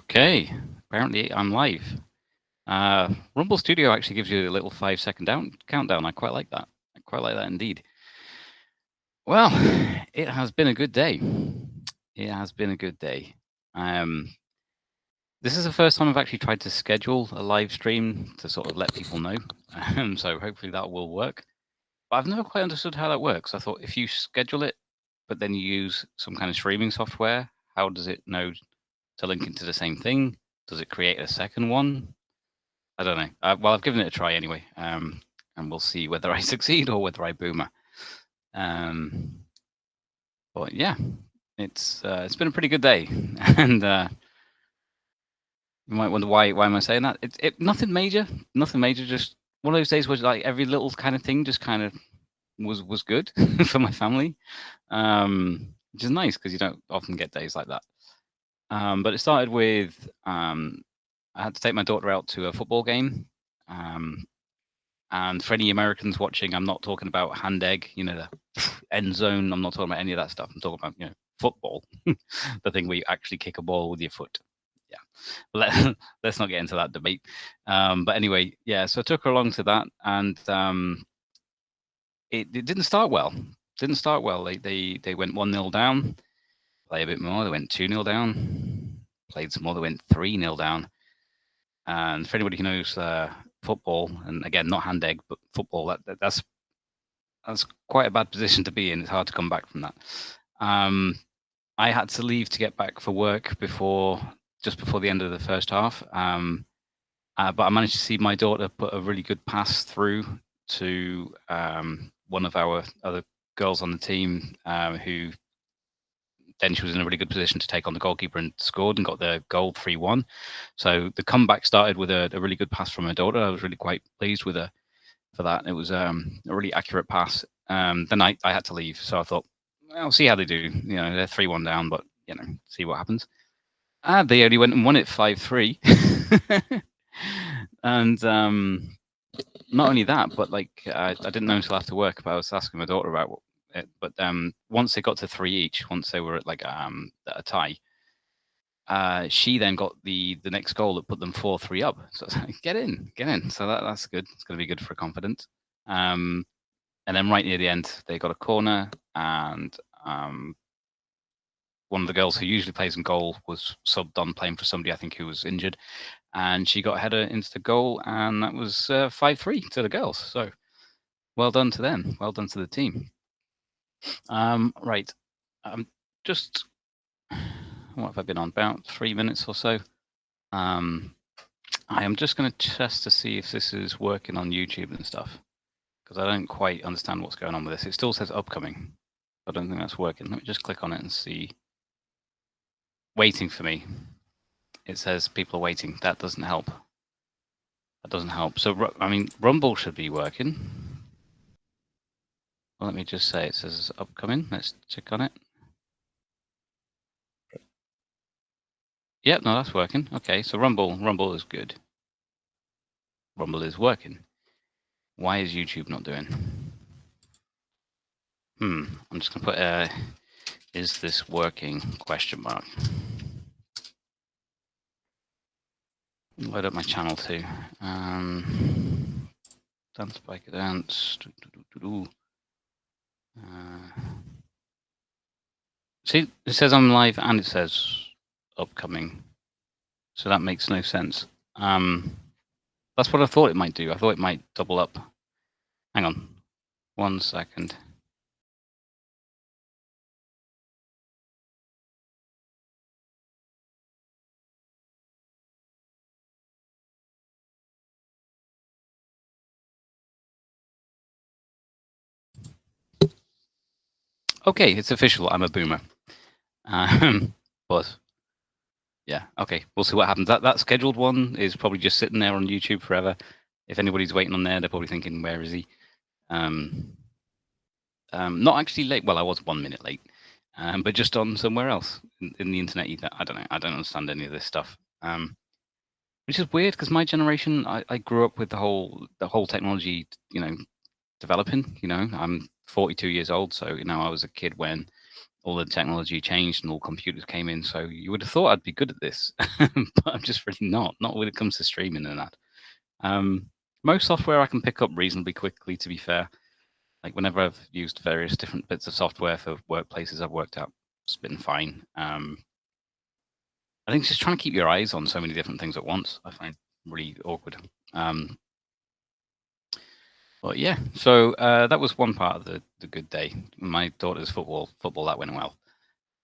Okay, apparently I'm live. Rumble Studio actually gives you a little 5-second countdown. I quite like that. I quite like that indeed. Well, it has been a good day. It has been a good day. This is the first time I've actually tried to schedule a live stream to sort of let people know. So hopefully that will work. But I've never quite understood how that works. I thought if you schedule it, but then you use some kind of streaming software, how does it know to link into the same thing? Does it create a second one? I don't know. Well, I've given it a try anyway, and we'll see whether I succeed or whether I boomer. But yeah, it's been a pretty good day, and you might wonder why am I saying that? Nothing major, nothing major. Just one of those days where like every little kind of thing just kind of was good for my family, which is nice because you don't often get days like that. But it started with I had to take my daughter out to a football game. And for any Americans watching, I'm not talking about hand egg, the end zone. I'm not talking about any of that stuff. I'm talking about, football, the thing where you actually kick a ball with your foot. Yeah, but let's not get into that debate. But anyway, yeah. So I took her along to that, and it didn't start well. Didn't start well. They went 1-0 down. Play a bit more. They went 2-0 down. Played some more. They went 3-0 down. And for anybody who knows football, and again, not hand egg, but football, that's quite a bad position to be in. It's hard to come back from that. I had to leave to get back for work just before the end of the first half. But I managed to see my daughter put a really good pass through to one of our other girls on the team, who then she was in a really good position to take on the goalkeeper and scored and got the goal 3-1. So the comeback started with a really good pass from her daughter. I was really quite pleased with her for that. It was a really accurate pass. Then I had to leave, so I thought, I'll see how they do. They're 3-1 down, but see what happens. They only went and won it 5-3. And not only that, but I didn't know until after work, but I was asking my daughter about it. But once they got to 3 each, once they were at a tie, she then got the next goal that put them 4-3 up. So like, get in. So that's good. It's going to be good for confidence. And then right near the end, they got a corner, and one of the girls who usually plays in goal was subbed on, playing for somebody I think who was injured, and she got a header into the goal, and that was 5-3 to the girls. So well done to them. Well done to the team. Right. Just what have I been on? About 3 minutes or so. I am just going to test to see if this is working on YouTube and stuff, because I don't quite understand what's going on with this. It still says upcoming. I don't think that's working. Let me just click on it and see. Waiting for me. It says people are waiting. That doesn't help. That doesn't help. So, I mean, Rumble should be working. Well, let me just say it says upcoming. Let's check on it. Yep, no, that's working. Okay, so Rumble is good. Rumble is working. Why is YouTube not doing? I'm just gonna put is this working ? Load up my channel too. Dancebikerdance. See, it says I'm live and it says upcoming, so that makes no sense. That's what I thought it might do. I thought it might double up. Hang on 1 second. Okay, it's official. I'm a boomer. But yeah, okay, we'll see what happens. That scheduled one is probably just sitting there on YouTube forever. If anybody's waiting on there, they're probably thinking, where is he? Not actually late. Well, I was 1 minute late, but just on somewhere else in the internet ether. I don't know. I don't understand any of this stuff. Which is weird because my generation, I grew up with the whole technology, developing. I'm 42 years old, so I was a kid when all the technology changed and all computers came in. So you would have thought I'd be good at this, but I'm just really not. Not when it comes to streaming and that. Um, Most software I can pick up reasonably quickly, to be fair. Like whenever I've used various different bits of software for workplaces I've worked at, it's been fine. I think just trying to keep your eyes on so many different things at once, I find really awkward. Um, but yeah, so that was one part of the good day. My daughter's football that went well.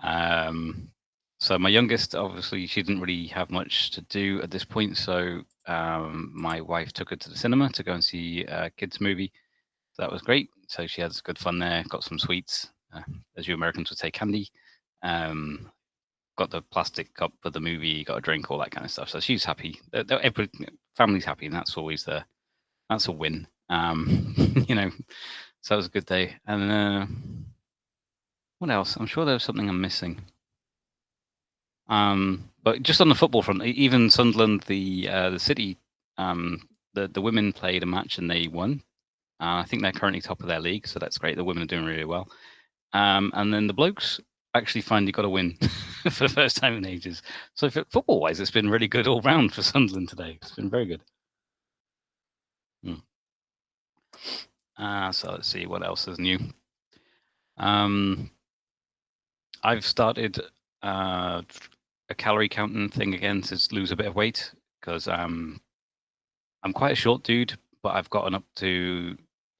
Um, so my youngest, obviously, she didn't really have much to do at this point. So my wife took her to the cinema to go and see a kids movie. So that was great. So she had good fun there. Got some sweets, as you Americans would say, candy. Um, got the plastic cup for the movie. Got a drink, all that kind of stuff. So she's happy. Every family's happy, and that's always that's a win. You know, so that was a good day. And what else? I'm sure there was something I'm missing. But just on the football front, even Sunderland, the city, the women played a match and they won. I think they're currently top of their league, so that's great. The women are doing really well. And then the blokes actually finally got a win for the first time in ages. So football-wise, it's been really good all round for Sunderland today. It's been very good. So let's see what else is new. I've started a calorie counting thing again to lose a bit of weight because I'm quite a short dude, but I've gotten up to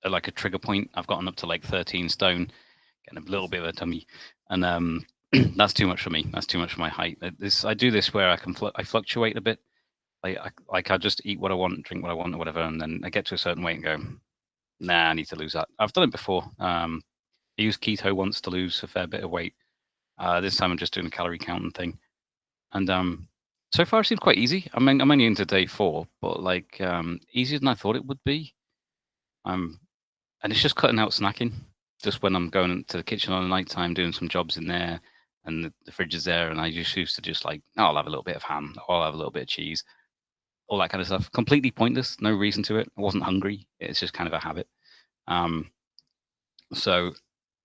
like a trigger point. I've gotten up to like 13 stone, getting a little bit of a tummy, and that's too much for me. That's too much for my height. I do this where I fluctuate a bit. I just eat what I want, drink what I want, or whatever, and then I get to a certain weight and go, nah, I need to lose that. I've done it before. I used keto once to lose a fair bit of weight. This time I'm just doing a calorie counting thing, and so far it seems quite easy. I'm only into day 4, but like easier than I thought it would be. And it's just cutting out snacking. Just when I'm going to the kitchen on the night time, doing some jobs in there, and the fridge is there, and I just used to just like, oh, I'll have a little bit of ham, or I'll have a little bit of cheese, all that kind of stuff. Completely pointless, no reason to it. I wasn't hungry. It's just kind of a habit. So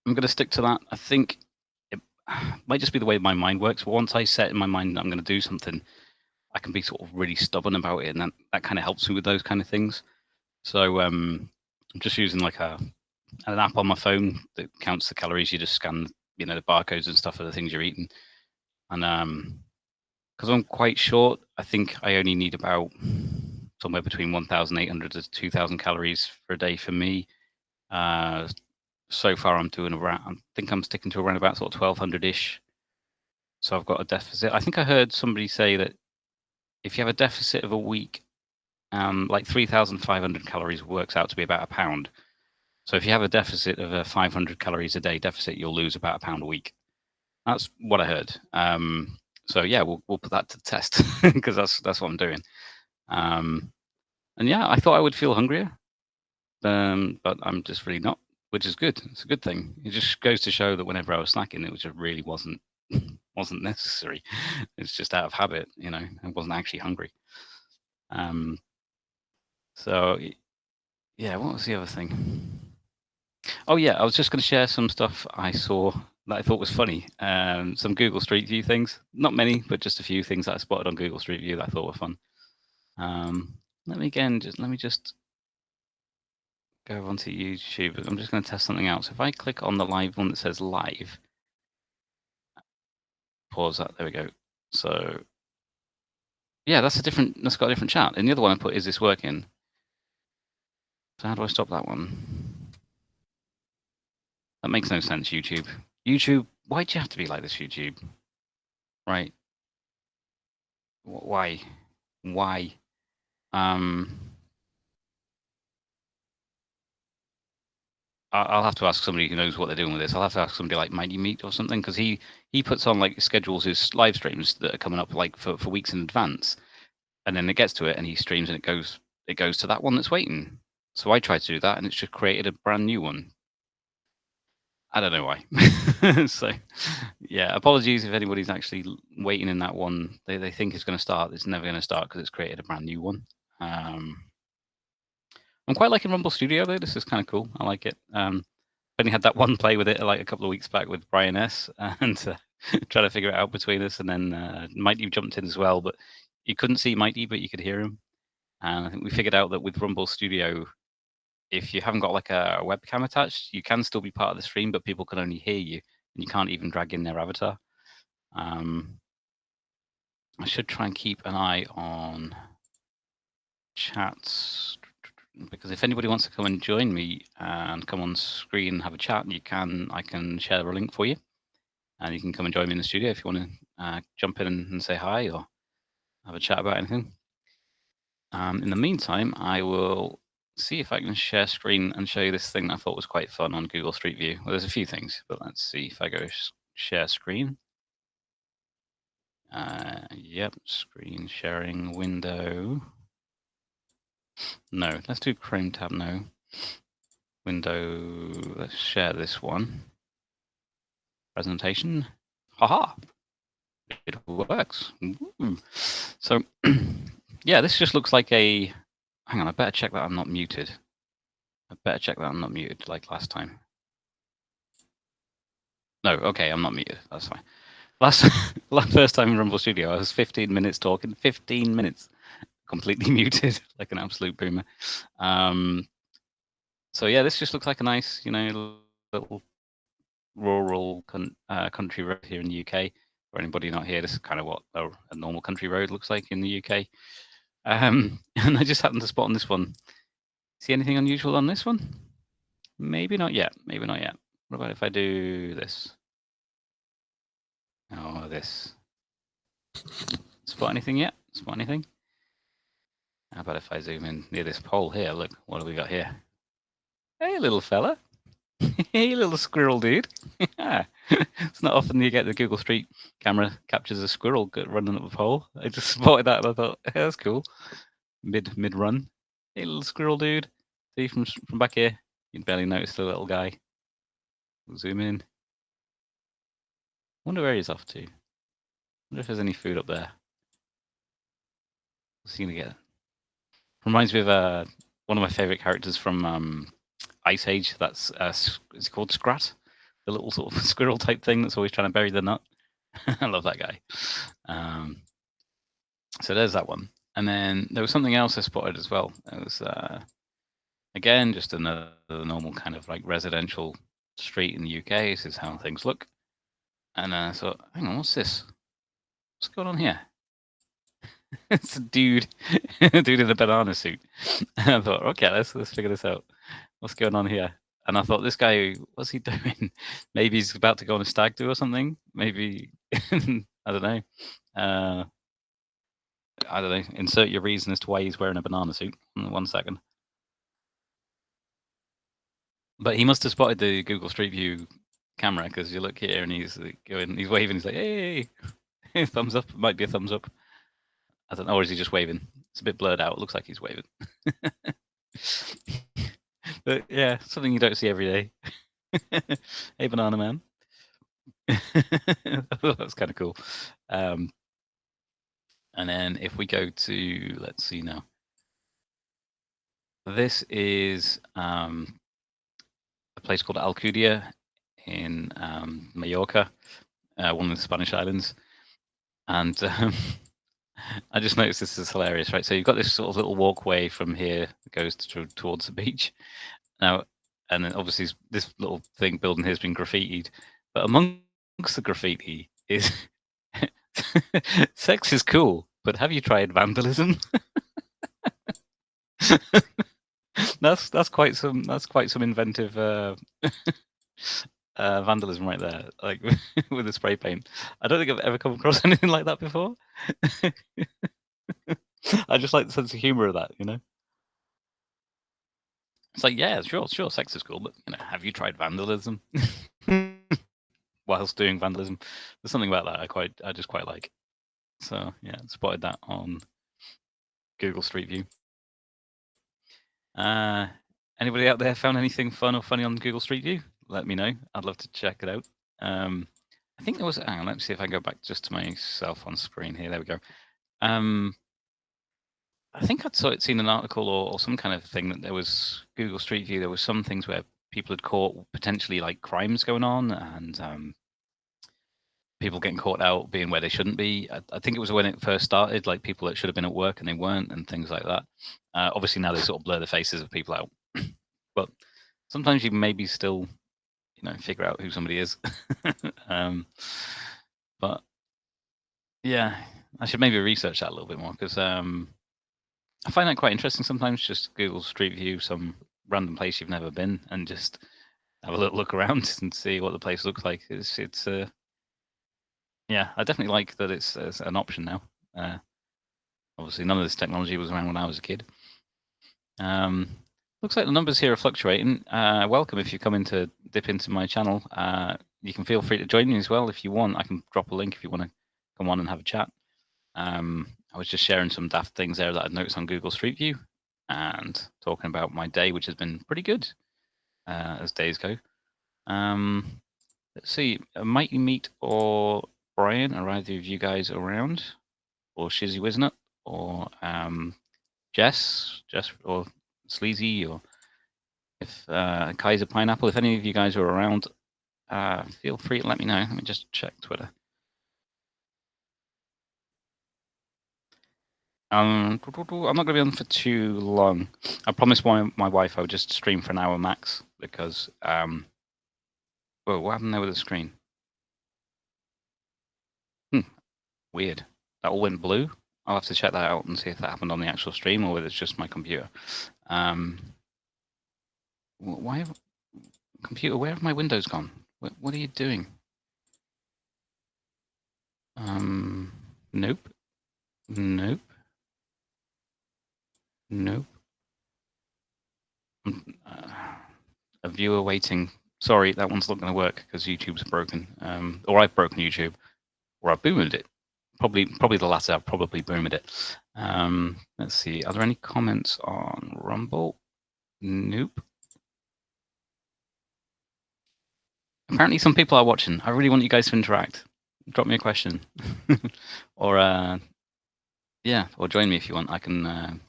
I'm going to stick to that. I think it might just be the way my mind works. But once I set in my mind that I'm going to do something, I can be sort of really stubborn about it, and that kind of helps me with those kind of things. So I'm just using like an app on my phone that counts the calories. You just scan, the barcodes and stuff for the things you're eating. And because I'm quite short, I think I only need about somewhere between 1,800 to 2,000 calories for a day for me. So far, I'm doing around. I think I'm sticking to around about sort of 1,200-ish. So I've got a deficit. I think I heard somebody say that if you have a deficit of a week, like 3,500 calories works out to be about a pound. So if you have a deficit of a 500 calories a day deficit, you'll lose about a pound a week. That's what I heard. So yeah, we'll put that to the test because that's what I'm doing. And yeah, I thought I would feel hungrier, but I'm just really not, which is good. It's a good thing. It just goes to show that whenever I was snacking, it just really wasn't necessary. It's just out of habit, I wasn't actually hungry. So yeah, what was the other thing? Oh yeah, I was just going to share some stuff I saw that I thought was funny. Some Google Street View things. Not many, but just a few things that I spotted on Google Street View that I thought were fun. Let me just go onto YouTube. I'm just going to test something out. So if I click on the live one that says live, pause that. There we go. So yeah, that's got a different chat. And the other one I put, is this working? So how do I stop that one? That makes no sense, YouTube. YouTube, why'd you have to be like this, YouTube? Right. Why? Why? I'll have to ask somebody who knows what they're doing with this. I'll have to ask somebody like Mighty Meat or something, because he puts on, like, schedules his live streams that are coming up like for weeks in advance, and then it gets to it and he streams and it goes to that one that's waiting. So I tried to do that and it's just created a brand new one. I don't know why. So yeah, apologies if anybody's actually waiting in that one. They think it's going to start. It's never going to start because it's created a brand new one. I'm quite liking Rumble Studio though. This is kind of cool. I like it. only had that one play with it like a couple of weeks back with Brian S. and trying to figure it out between us. And then Mighty jumped in as well, but you couldn't see Mighty, but you could hear him. And I think we figured out that with Rumble Studio, if you haven't got like a webcam attached, you can still be part of the stream, but people can only hear you, and you can't even drag in their avatar. I should try and keep an eye on chats, because if anybody wants to come and join me and come on screen and have a chat, I can share a link for you, and you can come and join me in the studio if you want to jump in and say hi or have a chat about anything. In the meantime, I will see if I can share screen and show you this thing that I thought was quite fun on Google Street View. Well, there's a few things, but let's see if I go share screen. Yep, screen sharing window. No, let's do Chrome tab, no. Window, let's share this one. Presentation. Haha! It works. Ooh. So, yeah, this just looks like a... Hang on, I better check that I'm not muted. Like last time. No, okay, I'm not muted. That's fine. First time in Rumble Studio, I was 15 minutes talking. 15 minutes. Completely muted, like an absolute boomer. So yeah, this just looks like a nice, little rural country road here in the UK. For anybody not here, this is kind of what a normal country road looks like in the UK. And I just happened to spot on this one. See anything unusual on this one? Maybe not yet. Maybe not yet. What about if I do this? Oh, this. Spot anything yet? Spot anything? How about if I zoom in near this pole here? Look, what do we got here? Hey, little fella. Hey, little squirrel dude. It's not often you get the Google Street camera captures a squirrel running up a pole. I just spotted that and I thought, hey, that's cool. Mid run. Hey, little squirrel dude. See from back here, you'd barely notice the little guy. We'll zoom in. Wonder where he's off to. Wonder if there's any food up there. What's he gonna get? Reminds me of one of my favorite characters from Ice Age. That's it's called Scrat, the little sort of squirrel type thing that's always trying to bury the nut. I love that guy. So there's that one. And then there was something else I spotted as well. It was again just another normal kind of like residential street in the UK. This is how things look. And I thought, hang on, what's this? What's going on here? It's a dude in a banana suit. And I thought, okay, let's figure this out. What's going on here? And I thought, this guy, what's he doing? Maybe he's about to go on a stag do or something. Maybe I don't know. I don't know. Insert your reason as to why he's wearing a banana suit. 1 second. But he must have spotted the Google Street View camera, because you look here and he's going, he's waving. He's like, hey, thumbs up. It might be a thumbs up. I don't know, or is he just waving? It's a bit blurred out. It looks like he's waving. But yeah, something you don't see every day. Hey, banana man. That's kind of cool. And then if we go to, let's see now. This is a place called Alcudia in Mallorca, one of the Spanish islands. And I just noticed this is hilarious, right? So you've got this sort of little walkway from here that goes towards the beach. Now, and then obviously this little thing building here has been graffitied, but amongst the graffiti is sex is cool, but have you tried vandalism? That's quite some inventive vandalism right there, like with the spray paint. I don't think I've ever come across anything like that before. I just like the sense of humor of that, It's like, yeah, sure, sex is cool, but have you tried vandalism? Whilst doing vandalism, there's something about that I just quite like. So yeah, spotted that on Google Street View. Anybody out there found anything fun or funny on Google Street View? Let me know. I'd love to check it out. I think there was. Hang on, let me see if I go back just to myself on screen here. There we go. I think I'd seen an article or some kind of thing that there was Google Street View. There was some things where people had caught potentially like crimes going on and people getting caught out being where they shouldn't be. I think it was when it first started, like people that should have been at work and they weren't, and things like that. Obviously now they sort of blur the faces of people out, but sometimes you maybe still, figure out who somebody is. But yeah, I should maybe research that a little bit more because I find that quite interesting sometimes. Just Google Street View some random place you've never been and just have a little look around and see what the place looks like. It's yeah, I definitely like that it's an option now. Obviously, none of this technology was around when I was a kid. Looks like the numbers here are fluctuating. Welcome if you come in to dip into my channel. You can feel free to join me as well if you want. I can drop a link if you want to come on and have a chat. I was just sharing some daft things there that I'd noticed on Google Street View and talking about my day, which has been pretty good as days go. Let's see, Mighty Meat or Brian, are either of you guys around? Or Shizzy Wisnut? Or Jess or Sleazy, or if Kaiser Pineapple, if any of you guys are around, feel free to let me know. Let me just check Twitter. I'm not going to be on for too long. I promised my wife I would just stream for an hour max because, whoa, what happened there with the screen? Weird. That all went blue. I'll have to check that out and see if that happened on the actual stream or whether it's just my computer. Why, computer, where have my windows gone? What are you doing? Nope. Nope. Nope. A viewer waiting. Sorry, that one's not going to work because YouTube's broken. Or I've broken YouTube, or I've boomed it. Probably the latter. I've probably boomed it. Let's see. Are there any comments on Rumble? Nope. Apparently, some people are watching. I really want you guys to interact. Drop me a question, or yeah, or join me if you want. I can. Hang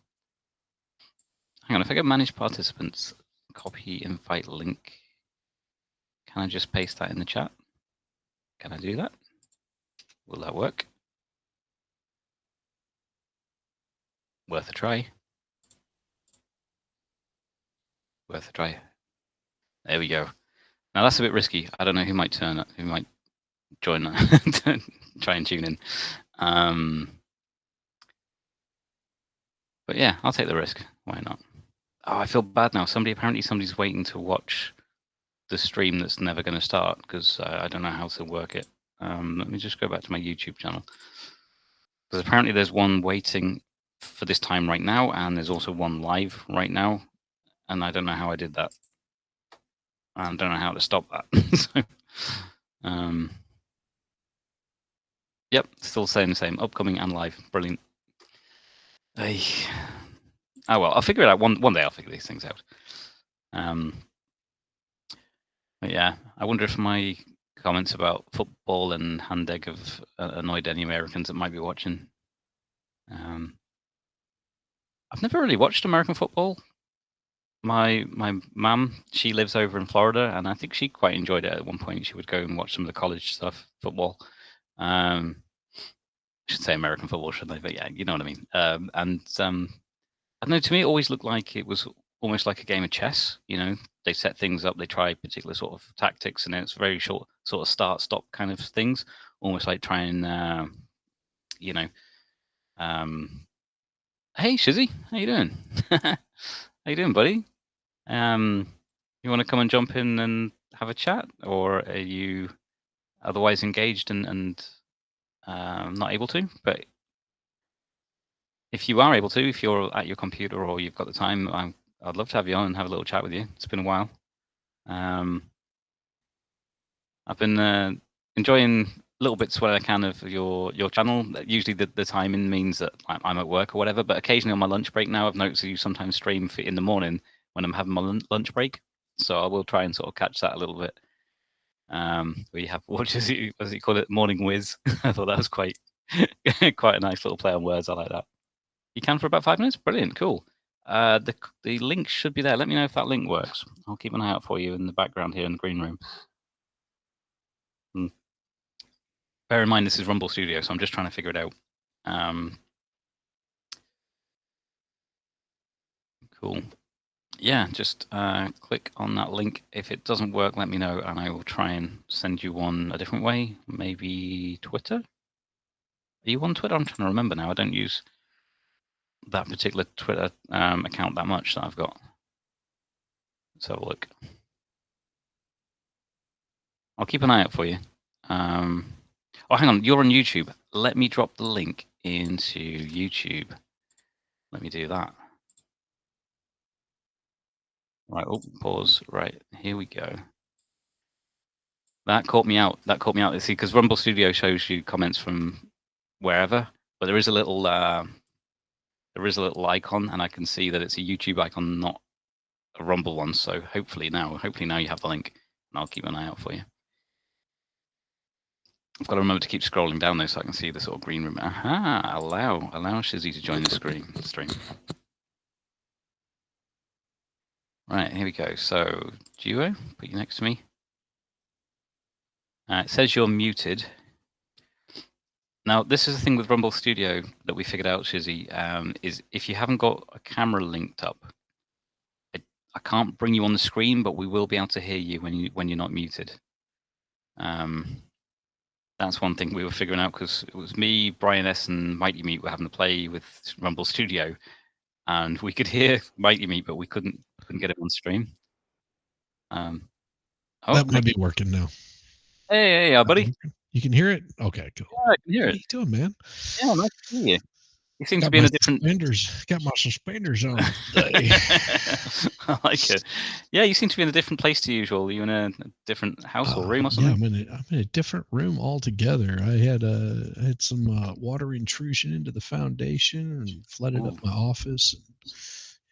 on. If I go manage participants, copy invite link. Can I just paste that in the chat? Can I do that? Will that work? Worth a try. Worth a try. There we go. Now that's a bit risky. I don't know who might turn up, who might join that, try and tune in. But yeah, I'll take the risk. Why not? Oh, I feel bad now. Somebody's waiting to watch the stream that's never going to start because I don't know how to work it. Let me just go back to my YouTube channel. Because apparently there's one waiting for this time right now, and there's also one live right now, and I don't know how I did that. I don't know how to stop that. So, yep, still saying the same. Upcoming and live. Brilliant. Hey. Oh well, I'll figure it out. One day I'll figure these things out. But yeah, I wonder if my comments about football and hand egg have annoyed any Americans that might be watching. I've never really watched American football. My mum, she lives over in Florida, and I think she quite enjoyed it at one point. She would go and watch some of the college stuff, football. I should say American football, shouldn't I? But yeah, you know what I mean. I don't know. To me, it always looked like it was almost like a game of chess. You know, they set things up, they try particular sort of tactics, and then it's very short, sort of start-stop kind of things, almost like trying, you know. Hey, Shizzy, how you doing? How you doing, buddy? You want to come and jump in and have a chat, or are you otherwise engaged and not able to? But if you are able to, if you're at your computer or you've got the time, I'd love to have you on and have a little chat with you. It's been a while. I've been enjoying little bits where I can of your channel. Usually the timing means that I'm at work or whatever, but occasionally on my lunch break now, I've noticed that you sometimes stream in the morning when I'm having my lunch break. So I will try and sort of catch that a little bit. Where you have, what does he call it? Morning whiz. I thought that was quite a nice little play on words. I like that. You can for about 5 minutes? Brilliant, cool. The link should be there. Let me know if that link works. I'll keep an eye out for you in the background here in the green room. Bear in mind, this is Rumble Studio, so I'm just trying to figure it out. Cool. Yeah, just click on that link. If it doesn't work, let me know, and I will try and send you one a different way. Maybe Twitter? Are you on Twitter? I'm trying to remember now. I don't use that particular Twitter account that much that I've got. Let's have a look. I'll keep an eye out for you. Oh, hang on. You're on YouTube. Let me drop the link into YouTube. Let me do that. Right. Oh, pause. Right. Here we go. That caught me out. See, because Rumble Studio shows you comments from wherever, but there is a little icon, and I can see that it's a YouTube icon, not a Rumble one. So hopefully now you have the link, and I'll keep an eye out for you. I've got to remember to keep scrolling down though, so I can see the sort of green room. Aha! Allow Shizzy to join the stream. Right, here we go. So Duo, put you next to me. It says you're muted. Now, this is the thing with Rumble Studio that we figured out, Shizzy, is if you haven't got a camera linked up, I can't bring you on the screen, but we will be able to hear you when you're not muted. That's one thing we were figuring out, because it was me, Brian S, and Mighty Meat were having to play with Rumble Studio, and we could hear Mighty Meat, but we couldn't get it on stream. That might be working now. Hey, buddy. You can hear it? Okay, cool. Yeah, I can hear it. What are you doing, man? Yeah, nice to see you. You seem to be in a different. Got my suspenders on today. I like it. Yeah, you seem to be in a different place to usual. Are you in a different house or room or something? Yeah, I'm in a different room altogether. I had some water intrusion into the foundation and flooded up my office.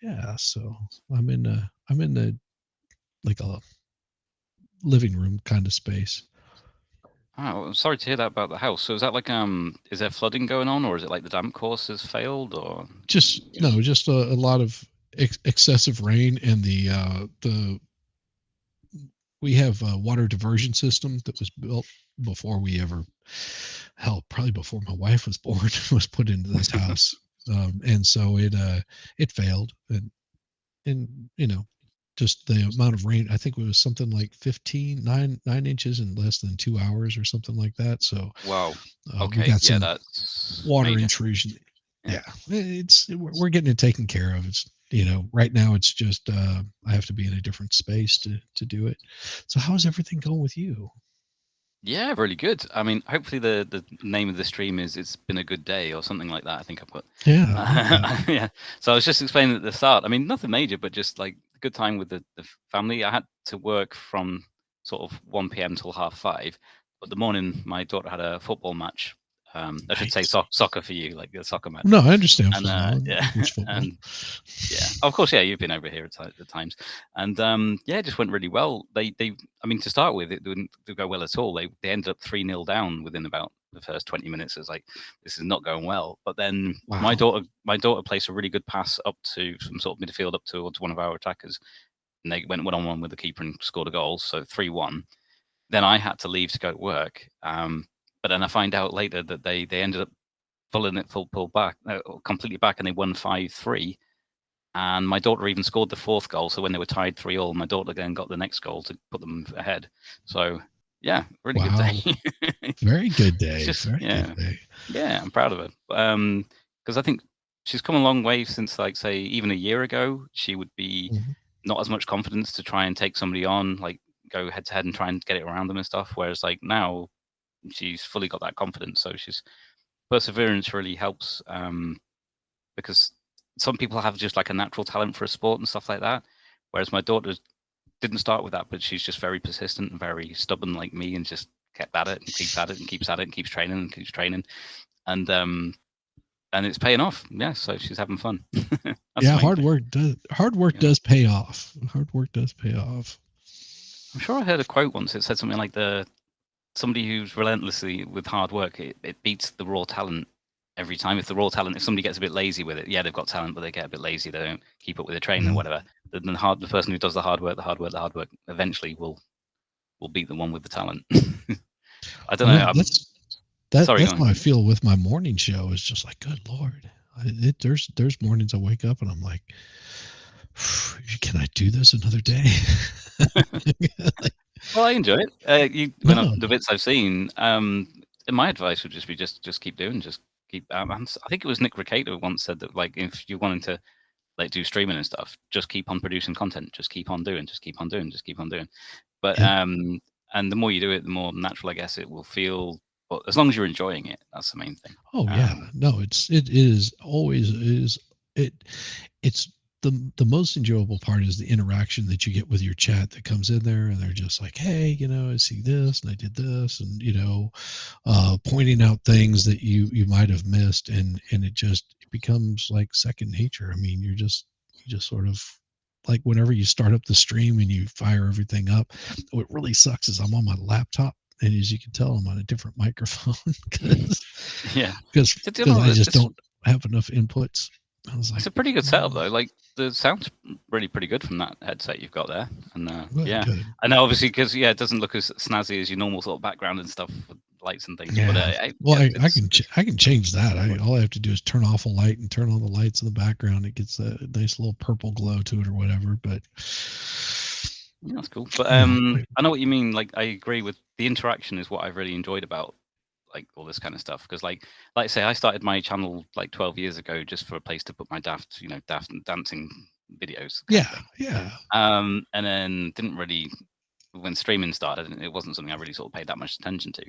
Yeah, so I'm in the like a living room kind of space. Oh, I'm sorry to hear that about the house. So is that like is there flooding going on, or is it like the damp course has failed, or just a lot of excessive rain, and we have a water diversion system that was built before we ever, probably before my wife was born, was put into this house, and so it failed, and just the amount of rain, I think it was something like 9 inches in less than 2 hours or something like that. So wow, okay, we got some that's water intrusion. Yeah, we're getting it taken care of. It's right now it's just I have to be in a different space to do it. So how's everything going with you? Yeah, really good. I mean, hopefully the name of the stream is "It's Been a Good Day" or something like that. I think I've got. Yeah. Yeah. So I was just explaining at the start. I mean, nothing major, but just like a good time with the family. I had to work from sort of 1 p.m. till 5:30, but the morning my daughter had a football match. I should say soccer for you, like the soccer match. No, I understand. And yeah, and yeah, of course, yeah, you've been over here at times, and yeah, it just went really well. I mean, to start with, it didn't go well at all. They ended up 3-0 down within about the first 20 minutes. It's like, this is not going well. But then my daughter placed a really good pass up to some sort of midfield up towards one of our attackers, and they went 1-on-1 with the keeper and scored a goal. So 3-1. Then I had to leave to go to work. But then I find out later that they ended up pulling it completely back, and they won 5-3. And my daughter even scored the fourth goal. So when they were tied 3-3, my daughter then got the next goal to put them ahead. So yeah, really good day. Very good day. Good day. Yeah, I'm proud of her. Because I think she's come a long way since, like, say, even a year ago, she would be not as much confidence to try and take somebody on, like go head to head and try and get it around them and stuff. Whereas like now, she's fully got that confidence. So perseverance really helps, because some people have just like a natural talent for a sport and stuff like that. Whereas my daughter didn't start with that, but she's just very persistent and very stubborn like me, and just kept at it and keeps at it and keeps at it and keeps training and keeps training. And it's paying off. Yeah, so she's having fun. Yeah, hard work does pay off. Hard work does pay off. I'm sure I heard a quote once. It said something like somebody who's relentlessly with hard work, it beats the raw talent every time. If the raw talent, if somebody gets a bit lazy with it, yeah, they've got talent, but they get a bit lazy. They don't keep up with the training or Mhm. whatever. Then the person who does the hard work, eventually will beat the one with the talent. I don't know. Well, Sorry, go that's on. how I feel with my morning show. Is just like, good lord, there's mornings I wake up and I'm like, can I do this another day? Like, Well, I enjoy it. no, The bits I've seen, my advice would just be just keep doing, just keep. I think it was Nick Recato once said that, like, if you're wanting to like do streaming and stuff, just keep on producing content, just keep on doing, just keep on doing, just keep on doing. But yeah. and the more you do it, the more natural, I guess, it will feel. But as long as you're enjoying it, that's the main thing. Oh yeah, no, it is always is it it's the most enjoyable part is the interaction that you get with your chat that comes in there and they're just like, hey, I see this and I did this, and pointing out things that you might have missed, and it becomes like second nature. I mean, you just sort of like whenever you start up the stream and you fire everything up. What really sucks is I'm on my laptop, and as you can tell, I'm on a different microphone because Yeah, because it's, because I just don't have enough inputs. I was like, it's a pretty good setup "Mm, though. Like the sound's really pretty good from that headset you've got there, and good, yeah, good." I know obviously because it doesn't look as snazzy as your normal sort of background and stuff with lights and things, but Yeah. Well, yeah, I can change that. it's All I have to do is turn off a light and turn on the lights in the background. It gets a nice little purple glow to it or whatever. But yeah, that's cool. But yeah, I know what you mean. Like I agree with the interaction is what I've really enjoyed about like all this kind of stuff because like I say, I started my channel like 12 years ago just for a place to put my daft dancing videos kind of yeah, thing. yeah, And then didn't really when streaming started, it wasn't something I really sort of paid that much attention to.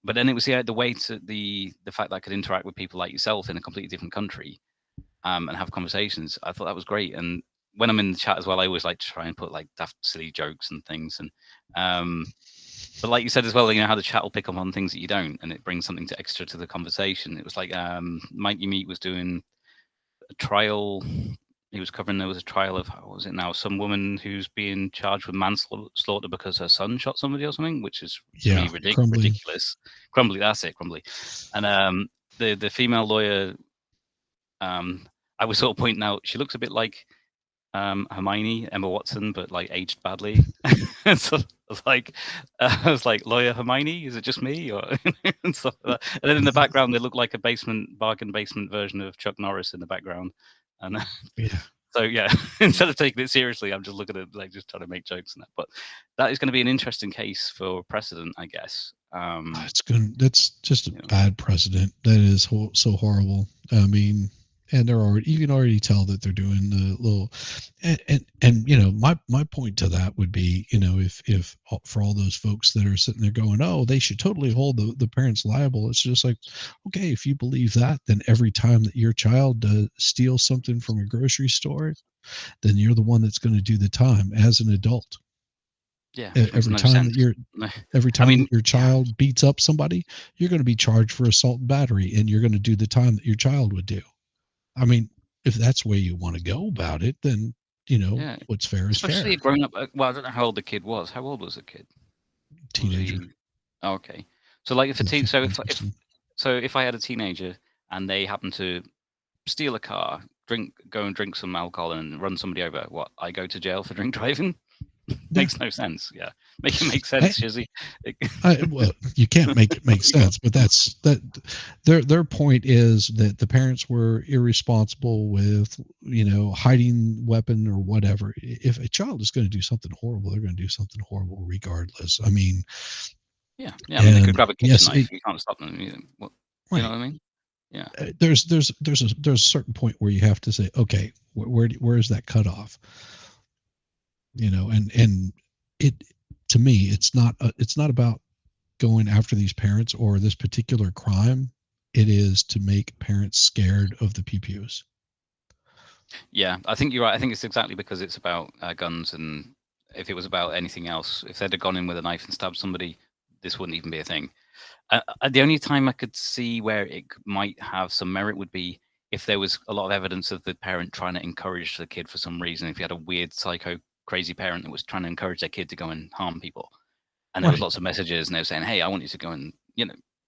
But then it was the way to the fact that I could interact with people like yourself in a completely different country, and have conversations. I thought that was great. And when I'm in the chat as well, I always like to try and put like daft silly jokes and things. And but like you said as well, how the chat will pick up on things that you don't, and it brings something to extra to the conversation. It was like Mikey Meat was doing a trial. He was covering there was a trial of what was it now? Some woman who's being charged with manslaughter because her son shot somebody or something, which is to yeah. me Crumbly. ridiculous. Crumbly, that's it, Crumbly. And the female lawyer, I was sort of pointing out, she looks a bit like Hermione, Emma Watson, but like aged badly. And so I was like, lawyer Hermione, is it just me? Or and stuff like that. And then in the background, they look like a bargain basement version of Chuck Norris in the background. And Yeah. so yeah, instead of taking it seriously, I'm just looking at like just trying to make jokes and that. But that is going to be an interesting case for precedent, I guess. That's just a You know, bad precedent. That is so horrible. I mean, and you can already tell that they're doing the little, and my point to that would be, if for all those folks that are sitting there going, oh, they should totally hold the parents liable. It's just like, okay, if you believe that, then every time that your child steals something from a grocery store, then you're the one that's going to do the time as an adult. yeah, which makes Every no time that sense. you're every I time mean, that your yeah, child beats up somebody, you're going to be charged for assault and battery, and you're going to do the time that your child would do. I mean, if that's the way you want to go about it, then yeah. what's fair is Especially a fair. grown up. Well, I don't know how old the kid was. How old was the kid? Was Teenager he? Oh, okay. So like if a in the teen, so 15 system. if I had a teenager and they happen to steal a car, go and drink some alcohol and run somebody over, what? I go to jail for drink driving? Yeah, Makes no sense. Yeah, make it make sense, Shizzy. well, you can't make it make sense, but that's that. Their point is that the parents were irresponsible with hiding weapon or whatever. If a child is going to do something horrible, they're going to do something horrible regardless. I mean, Yeah, yeah. I mean, they could and grab a kitchen yes, knife. You can't stop them. What, you know right. what I mean? Yeah, There's a certain point where you have to say, okay, where is that cutoff? And it to me, it's not about going after these parents or this particular crime. It is to make parents scared of the pew pews. yeah. I think you're right. I think it's exactly because it's about guns, and if it was about anything else, if they'd have gone in with a knife and stabbed somebody, this wouldn't even be a thing. The only time I could see where it might have some merit would be if there was a lot of evidence of the parent trying to encourage the kid for some reason. If you had a weird, psycho, crazy parent that was trying to encourage their kid to go and harm people, and there was Right. lots of messages, and they were saying, "Hey, I want you to go and,"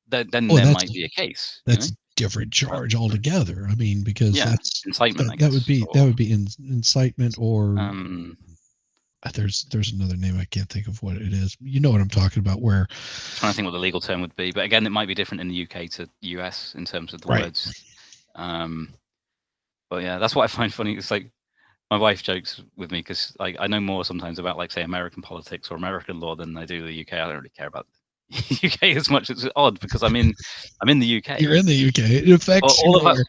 then Oh, there might be a case. that's different charge altogether. I mean, because Yeah, incitement, I that would guess. be Or incitement, or um, there's another name, I can't think of what it is. You know what I'm talking about? Where trying to think what the legal term would be, but again, it might be different in the UK to US in terms of the right, words. But yeah, that's what I find funny. It's like my wife jokes with me because like I know more sometimes about like say American politics or American law than I do the UK. I don't really care about UK as much. It's odd because I'm in the you're UK. in the UK. It But affects you all of our more.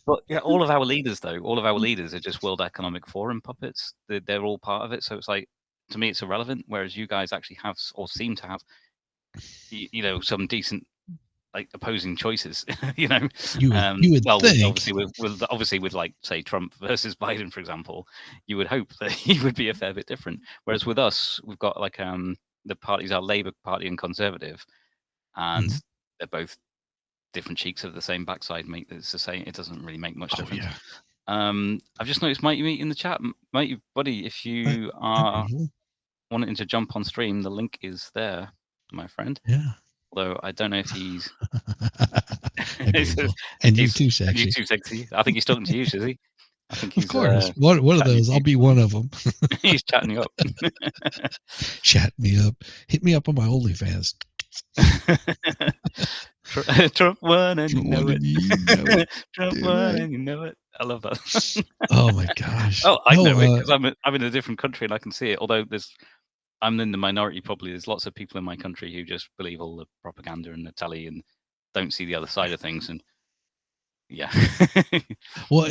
but yeah, all of our leaders though, all of our leaders are just World Economic Forum puppets. They're all part of it. So it's like to me it's irrelevant. Whereas you guys actually have or seem to have some decent like opposing choices. You would Well, think. obviously with like say Trump versus Biden, for example, you would hope that he would be a fair bit different. Whereas with us, we've got like the parties are Labour Party and Conservative, and Mhm. they're both different cheeks of the same backside. Mate, it's the same. It doesn't really make much Oh difference. yeah, I've just noticed Mighty Meat in the chat. Mighty buddy, if that, you that'd are be cool. wanting to jump on stream, the link is there, my friend. Yeah. Although I don't know if he's That'd be cool. And you he's too, and you sexy. too sexy. I think he's talking to you, is he? I think Of he's course. One of chatting those. you I'll be up. one of them. He's chatting you up. Chat me up. Hit me up on my OnlyFans. Trump won and you Trump know wanted it. you know it. Trump Damn won right. and you know it. I love that. Oh my gosh. Oh, I know it No, because I'm in a different country and I can see it. Although I'm in the minority probably. There's lots of people in my country who just believe all the propaganda and the telly and don't see the other side of things. And yeah, well,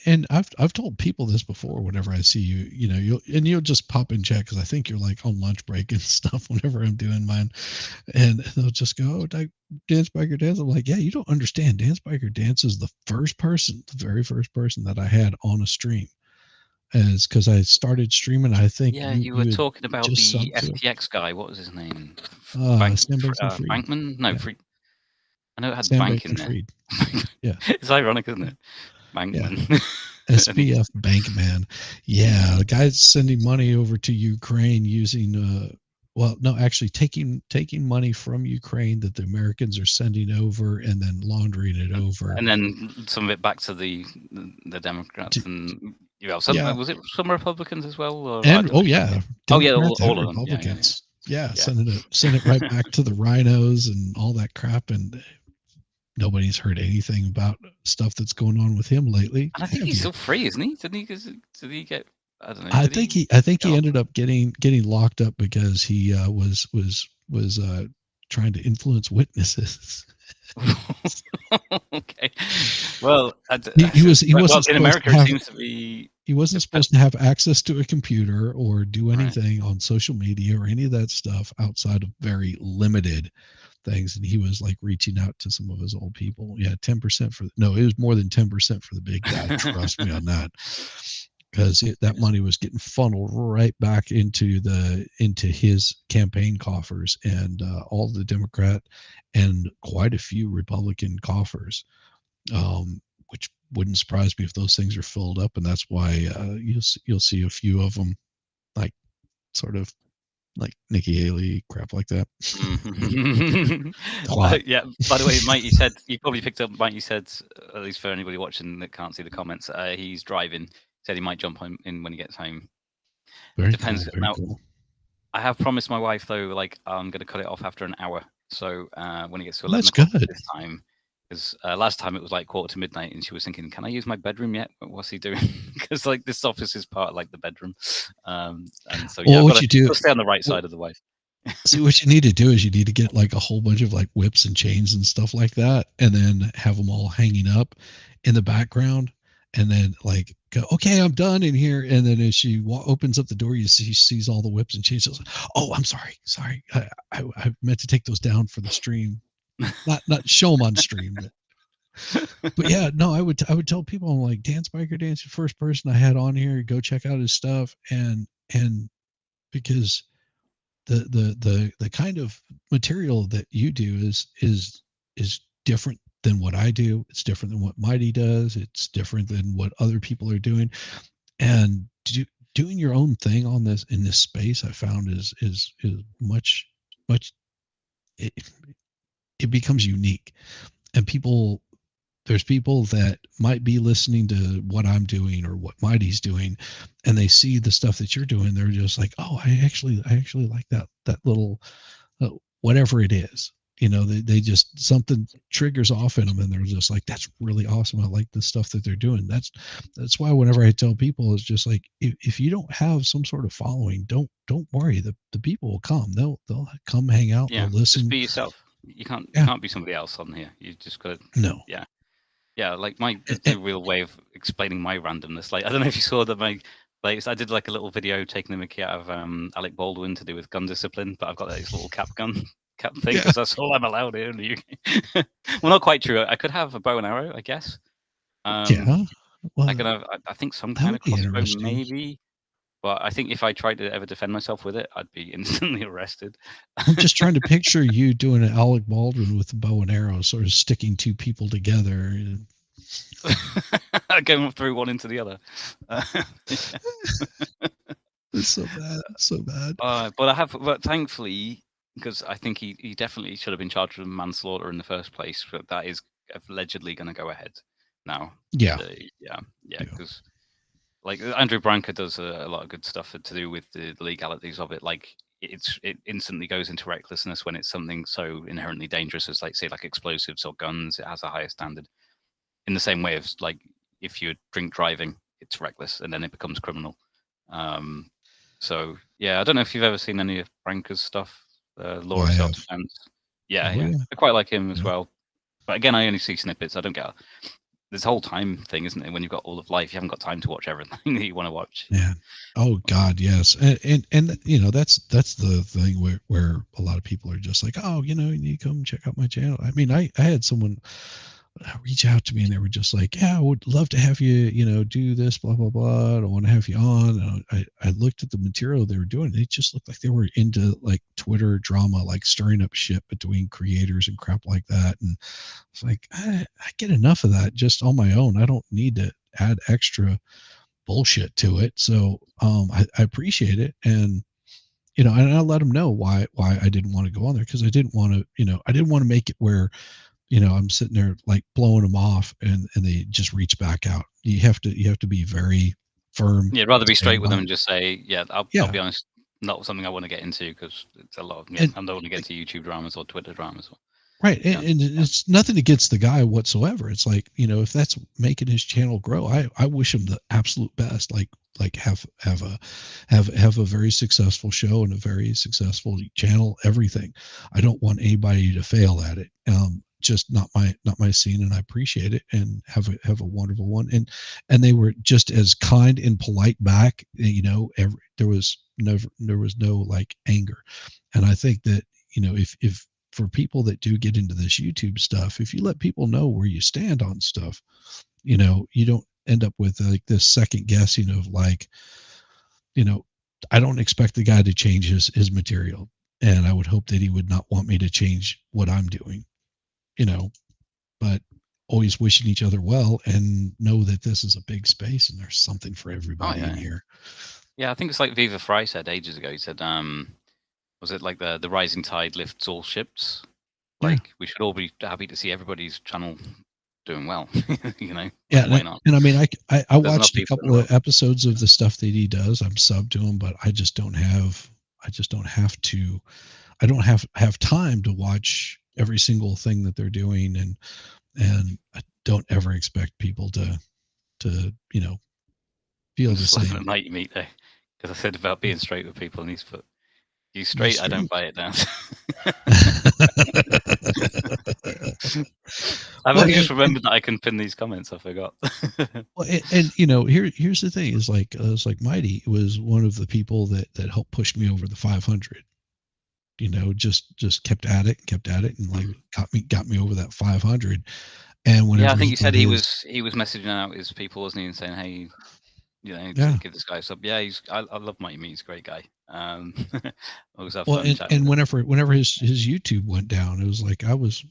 and I've told people this before. Whenever I see you, you'll just pop in chat because I think you're like on lunch break and stuff. Whenever I'm doing mine, and they'll just go, "Oh, dance biker dance." I'm like, "Yeah, you don't understand. Dance biker dance is the very first person that I had on a stream, as because I started streaming. I think yeah. you You were you had talking about just the subbed to FTX guy. What was his name? Sam Bankman-Fried. Bankman? No, Yeah, I know it had Sam bank in there. Bankman-Fried. Yeah, It's ironic, isn't it? yeah. Bankman. And SPF Bankman. Yeah, the he, guy's sending money over to Ukraine using well, no, actually taking money from Ukraine that the Americans are sending over and then laundering it over. and then some of it back to the To, Democrats and some yeah, was it some Republicans as well, or I and don't oh know. yeah, Oh yeah, Democrats and all of them. Yeah, yeah, yeah. Republicans. Yeah, Yeah. send it right back to the rhinos and all that crap, and nobody's heard anything about stuff that's going on with him lately. And I think Have he's you? still free, isn't he? Did he get? I don't know. Did he? I think Get he off? ended up getting locked up because he was trying to influence witnesses. Okay. Well, He well, wasn't in supposed America, to it have seems to be he wasn't depend. supposed to have access to a computer or do Right. anything on social media or any of that stuff outside of very limited things. And he was like reaching out to some of his old people. Yeah, 10% for no, it was more than 10% for the big guy. Trust me on that. Because that money was getting funneled right back into his campaign coffers, and all the Democrat and quite a few Republican coffers, which wouldn't surprise me if those things are filled up, and that's why you'll see a few of them like sort of like Nikki Haley crap like that. Mhm. A lot. Yeah. By the way, Mike, you probably picked up. Mike, you said, at least for anybody watching that can't see the comments, he's driving. Said he might jump in when he gets home. It Very cool. depends. Very Now, cool. I have promised my wife though, like I'm going to cut it off after an hour. So when it gets to Well, 11 that's o'clock good. this time, because last time it was like quarter to midnight, and she was thinking, "Can I use my bedroom yet? What's he doing?" Because like this office is part of, like the bedroom, and so yeah, Well, I've got what to you do, stay on the right side of the wife. see what you need to do is you need to get like a whole bunch of like whips and chains and stuff like that, and then have them all hanging up in the background, and then like go, okay, I'm done in here. And then as she opens up the door, she sees all the whips and chains. She's like, oh, I'm sorry. I meant to take those down for the stream, not show them on stream. But yeah, no, I would tell people, I'm like, Dance Biker Dance, the first person I had on here, go check out his stuff, and because the kind of material that you do is different than what I do. It's different than what Mighty does. It's different than what other people are doing. And doing your own thing on this in this space, I found is much it, it becomes unique, and people. there's people that might be listening to what I'm doing or what Mighty's doing, and they see the stuff that you're doing. They're just like, oh, I actually like that little uh, whatever it is. They just something triggers off in them, and they're just like, that's really awesome. I like the stuff that they're doing. That's why whenever I tell people, it's just like, if you don't have some sort of following, don't worry. The people will come. They'll come hang out. Yeah, They'll just listen. be yourself. You Yeah. can't be somebody else on here. You just got to, No. yeah. Yeah, like And, there's no real way of explaining my randomness. Like I don't know if you saw that I did like a little video taking the mickey out of Alec Baldwin to do with gun discipline, but I've got this little cap thing yeah. because that's all I'm allowed here in the UK. Well, not quite true. I could have a bow and arrow, I guess. Yeah. I Well, could have, I think, some that kind would of be crossbow, interesting. maybe. But I think if I tried to ever defend myself with it, I'd be instantly arrested. I'm just trying to picture you doing an Alec Baldwin with a bow and arrow, sort of sticking two people together. Going through one into the other. It's so bad, so bad. But thankfully, because I think he definitely should have been charged with manslaughter in the first place, but that is allegedly going to go ahead now. Yeah. Yeah, because like Andrew Branca does a lot of good stuff to do with the legalities of it. Like it instantly goes into recklessness when it's something so inherently dangerous as, like, say, like explosives or guns. It has a higher standard. In the same way as, like, if you drink driving, it's reckless and then it becomes criminal. So yeah, I don't know if you've ever seen any of Branca's stuff. Oh, Law I of have. Self-Defense. Yeah, Oh, yeah, yeah. I quite like him as Yeah. well. But again, I only see snippets. I don't get this whole time thing, isn't it? When you've got all of life, you haven't got time to watch everything that you want to watch. Yeah. Oh God, yes. And that's the thing where a lot of people are just like, oh, you need to come check out my channel. I mean, I had someone reach out to me and they were just like, yeah, I would love to have you, do this, blah, blah, blah. I don't want to have you on. And I looked at the material they were doing. It just looked like they were into like Twitter drama, like stirring up shit between creators and crap like that. And it's like, I get enough of that just on my own. I don't need to add extra bullshit to it. So I appreciate it. And and I let them know why I didn't want to go on there, because I didn't want to, I didn't want to make it where I'm sitting there like blowing them off and they just reach back out. You have to be very firm. Yeah, I'd rather be straight Stand with by. them and just say, yeah, I'll Yeah. be honest, not something I want to get into because it's a lot of, And I don't want to get into YouTube dramas or Twitter dramas. right. Yeah, And it's nothing against the guy whatsoever. It's like, if that's making his channel grow, I wish him the absolute best. Like have a very successful show and a very successful channel, everything. I don't want anybody to fail at it. Just not my scene, and I appreciate it, and have a wonderful one. And they were just as kind and polite back. There was no like anger. And I think that, if for people that do get into this YouTube stuff, if you let people know where you stand on stuff, you don't end up with like this second guessing of like, I don't expect the guy to change his material, and I would hope that he would not want me to change what I'm doing, but always wishing each other well, and know that this is a big space and there's something for everybody in here. Yeah, I think it's like Viva Fry said ages ago. He said, was it like the rising tide lifts all ships? Like, we should all be happy to see everybody's channel doing well. Yeah. Why not? And I mean, I There's enough watched a people in couple the of episodes of the stuff that he does. I'm sub to him, but I just don't have to. I don't have time to watch every single thing that they're doing, and I don't ever expect people to feel I'm the just laughing same. at Mighty Meat there because I said about being straight with people, and he's put, "You Be straight? I don't straight. buy it now." I've Well, only just remembered that I can pin these comments. I forgot. well, and here's the thing: is like Mighty was one of the people that helped push me over the 500. Just kept at it, and like got me over that 500. And Yeah, I whenever think he he said did he his, was messaging out his people, wasn't he, and saying, "Hey, to yeah. give this guy a sub." Yeah, I love Mighty Meat. He's a great guy. Always have Well, fun chatting and with him. whenever his YouTube went down, it was like I was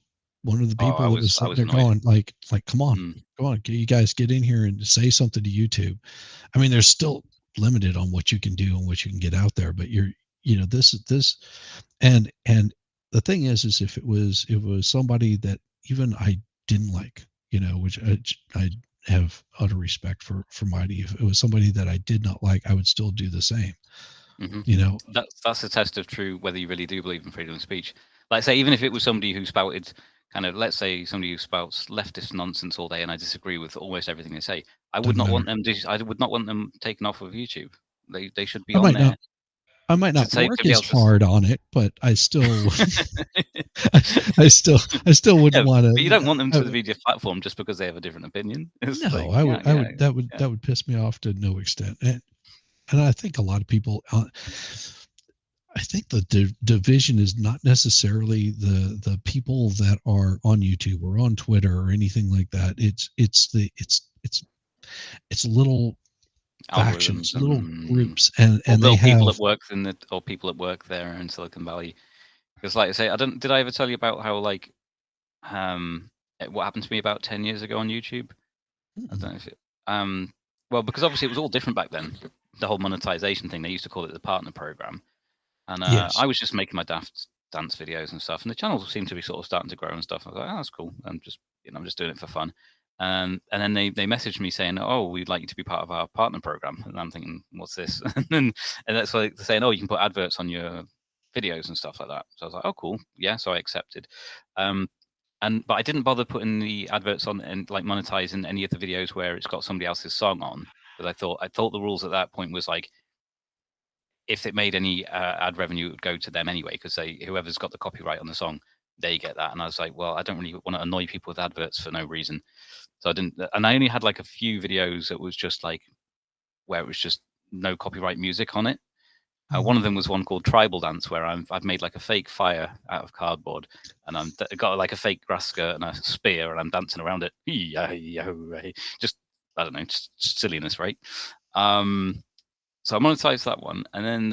one of the Oh, people that was I sitting was there annoyed. going like, come on, Mm. you guys get in here and say something to YouTube. I mean, there's still limited on what you can do and what you can get out there, but this, and the thing is if it was somebody that even I didn't like, which I have utter respect for Mighty. If it was somebody that I did not like, I would still do the same. Hmm. You know, That's a test of true whether you really do believe in freedom of speech. Like, say, even if it was somebody who spouted kind of, let's say, somebody who spouts leftist nonsense all day, and I disagree with almost everything they say, I would doesn't not matter. want them. I would not want them taken off of YouTube. They should be I on might there not. I might to not say work to be as able to. hard on it, but I still, I still wouldn't Yeah, want but you don't want them to to. be your platform just because they have a different opinion. It's No, like, yeah, I yeah, would yeah. that would piss me off to no extent, and I think a lot of people. I think the division is not necessarily the people that are on YouTube or on Twitter or anything like that. It's little Algorithms factions, little and groups, and or they little people have. at work or people at work there in Silicon Valley. Because, like I say, I don't. Did I ever tell you about how what happened to me about 10 years ago on YouTube? I don't know if it. Um, well, because obviously it was all different back then. The whole monetization thing. They used to call it the partner program, and Yes. I was just making my daft dance videos and stuff, and the channel seemed to be sort of starting to grow and stuff. I was like, oh, that's cool. I'm just doing it for fun. And then they messaged me saying, oh, we'd like you to be part of our partner program. And I'm thinking, what's this? And that's like they're saying, oh, you can put adverts on your videos and stuff like that. So I was like, oh, cool. Yeah. So I accepted. Um, but I didn't bother putting the adverts on and like monetizing any of the videos where it's got somebody else's song on, because I thought the rules at that point was like, if it made any ad revenue, it would go to them anyway, because whoever's got the copyright on the song, they get that. And I was like, well, I don't really want to annoy people with adverts for no reason, so I didn't. And I only had like a few videos that was just like where it was just no copyright music on it. One of them was one called Tribal Dance, where I've made like a fake fire out of cardboard, and got like a fake grass skirt and a spear, and I'm dancing around it. Just, I don't know, just silliness, right? So I monetized that one, and then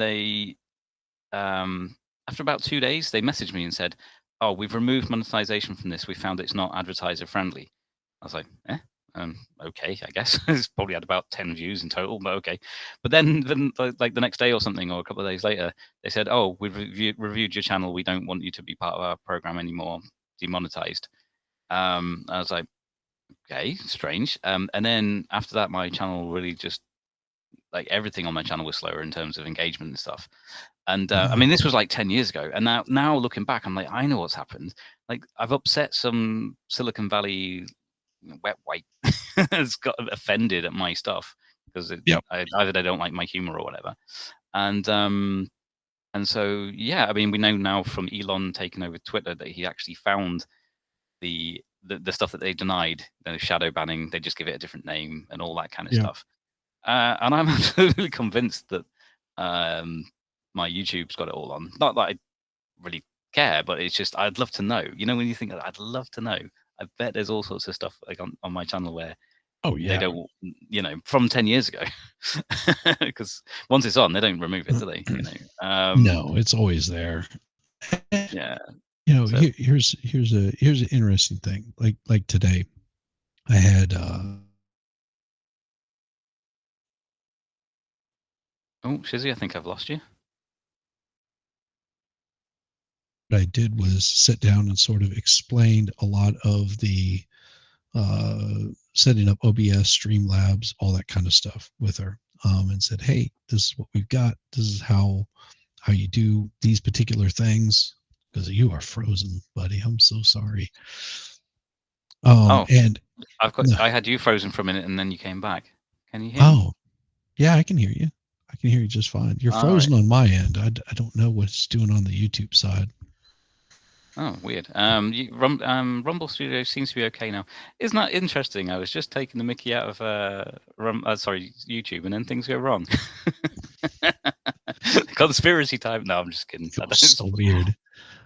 after about 2 days, they messaged me and said, "Oh, we've removed monetization from this. We found it's not advertiser friendly." I was like, "Eh, okay, I guess." It's probably had about 10 views in total, but okay. But then like the next day or something, or a couple of days later, they said, "Oh, we've reviewed your channel. We don't want you to be part of our program anymore. Demonetized." I was like, "Okay, strange." And then after that, my channel really just like everything on my channel was slower in terms of engagement and stuff. And I mean, this was like 10 years ago. And now looking back, I'm like, I know what's happened. Like, I've upset some Silicon Valley wet white has got offended at my stuff because Yep. either they don't like my humor or whatever. And so, yeah, I mean, we know now from Elon taking over Twitter that he actually found the stuff that they denied, the shadow banning. They just give it a different name and all that kind of Yep. stuff. And I'm absolutely convinced that my YouTube's got it all on. Not that I really care, but it's just I'd love to know. You know, when you think I'd love to know, I bet there's all sorts of stuff like on my channel where Oh they yeah. don't, from 10 years ago, because once it's on, they don't remove it, do they? No, it's always there. Yeah. So, Here's an interesting thing. Like today, I had oh, Shizzy, I think I've lost you. what I did was sit down and sort of explained a lot of the setting up OBS, Streamlabs, all that kind of stuff with her, and said, "Hey, this is what we've got. This is how you do these particular things." Because you are frozen, buddy. I'm so sorry. Oh, And I had you frozen for a minute and then you came back. Can you hear me? oh, yeah, I can hear you. I can hear you just fine. You're All right. frozen on my end. I don't know what it's doing on the YouTube side. Oh, weird. Rumble Studio seems to be okay now. Isn't that interesting? I was just taking the Mickey out of YouTube, and then things go wrong. Conspiracy time. No, I'm just kidding. It was so weird.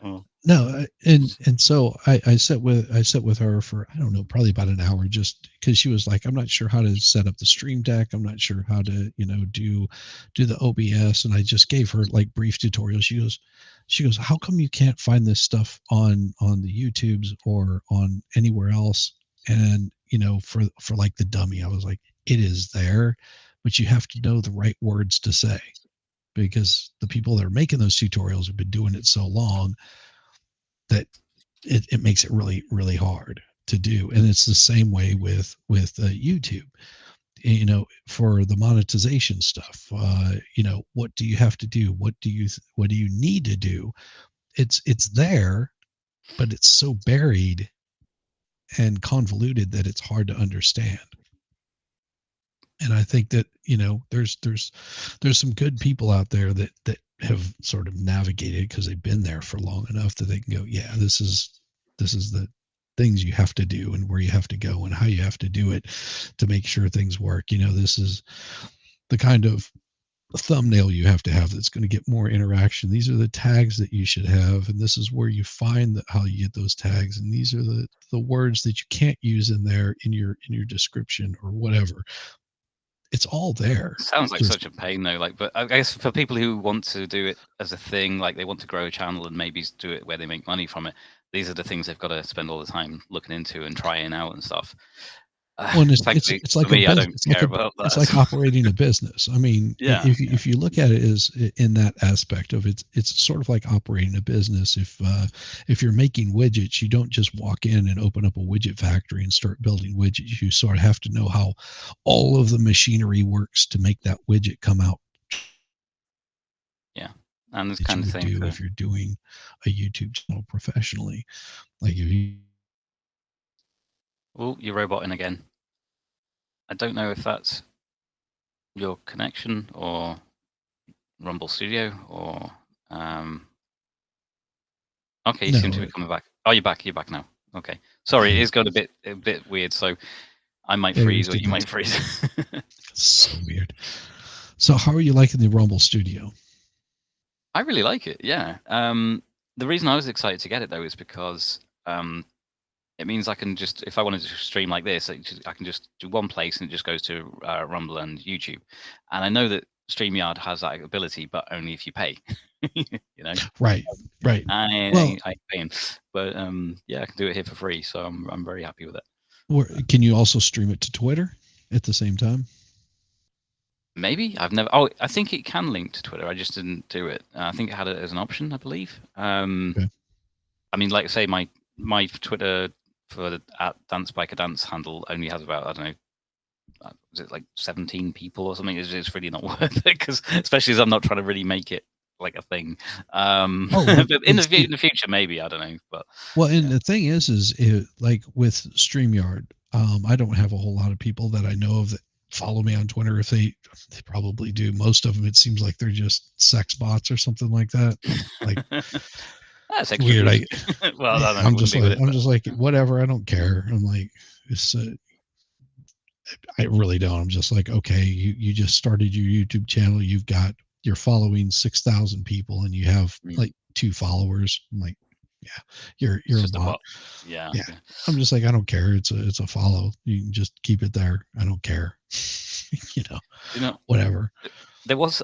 Oh. No, and so I sat with her for, I don't know, probably about an hour, just because she was like, I'm not sure how to set up the stream deck. I'm not sure how to do the OBS, and I just gave her like brief tutorials. She goes, how come you can't find this stuff on the YouTubes or on anywhere else? And for like the dummy, I was like, it is there, but you have to know the right words to say, because the people that are making those tutorials have been doing it so long that it makes it really, really hard. to do. And it's the same way with YouTube. For the monetization stuff, what do you have to do? What do you need to do? It's there, but it's so buried and convoluted that it's hard to understand. And I think that there's some good people out there that have sort of navigated because they've been there for long enough that they can go, yeah, this is the things you have to do and where you have to go and how you have to do it to make sure things work. This is the kind of thumbnail you have to have that's going to get more interaction. These are the tags that you should have, and this is where you find how you get those tags, and these are the words that you can't use in there in your description or whatever. It's all there. Sounds like such a pain though. But I guess for people who want to do it as a thing, like they want to grow a channel and maybe do it where they make money from it, these are the things they've got to spend all the time looking into and trying out and stuff. Well, it's like me, I don't care about that. It's like operating a business. I mean, if you look at it as in that aspect of it, it's sort of like operating a business. If you're making widgets, you don't just walk in and open up a widget factory and start building widgets. You sort of have to know how all of the machinery works to make that widget come out. Yeah, and this kind of thing. If you're doing a YouTube channel professionally, like if you. Oh, you're roboting again. I don't know if that's your connection or Rumble Studio or okay, you seem to be coming back. Oh, you're back now. Okay. Sorry, it is going a bit weird, so I might freeze or you might freeze. So weird. So how are you liking the Rumble Studio? I really like it, yeah. The reason I was excited to get it though is because it means I can just, if I wanted to stream like this, I can just do one place and it just goes to Rumble and YouTube. And I know that StreamYard has that ability, but only if you pay. Right. I pay, but yeah, I can do it here for free, so I'm very happy with it. Can you also stream it to Twitter at the same time? Maybe I've never. Oh, I think it can link to Twitter. I just didn't do it. I think it had it as an option, I believe. Okay. I mean, like say my Twitter for the @dancebikerdance handle only has about, I don't know, is it like 17 people or something? It's really not worth it, because especially as I'm not trying to really make it like a thing. But in the future, maybe, I don't know. But and the thing is like with StreamYard, I don't have a whole lot of people that I know of that follow me on Twitter. If they probably do, most of them, it seems like they're just sex bots or something like that. Like that's weird. Well, I don't know, I'm just like whatever. I don't care. I'm like, it's I really don't. I'm just like, okay, you just started your YouTube channel. You're following 6,000 people and you have like 2 followers. I'm like, yeah, you're a bot. Yeah. I'm just like, I don't care. It's a follow. You can just keep it there. I don't care. Whatever.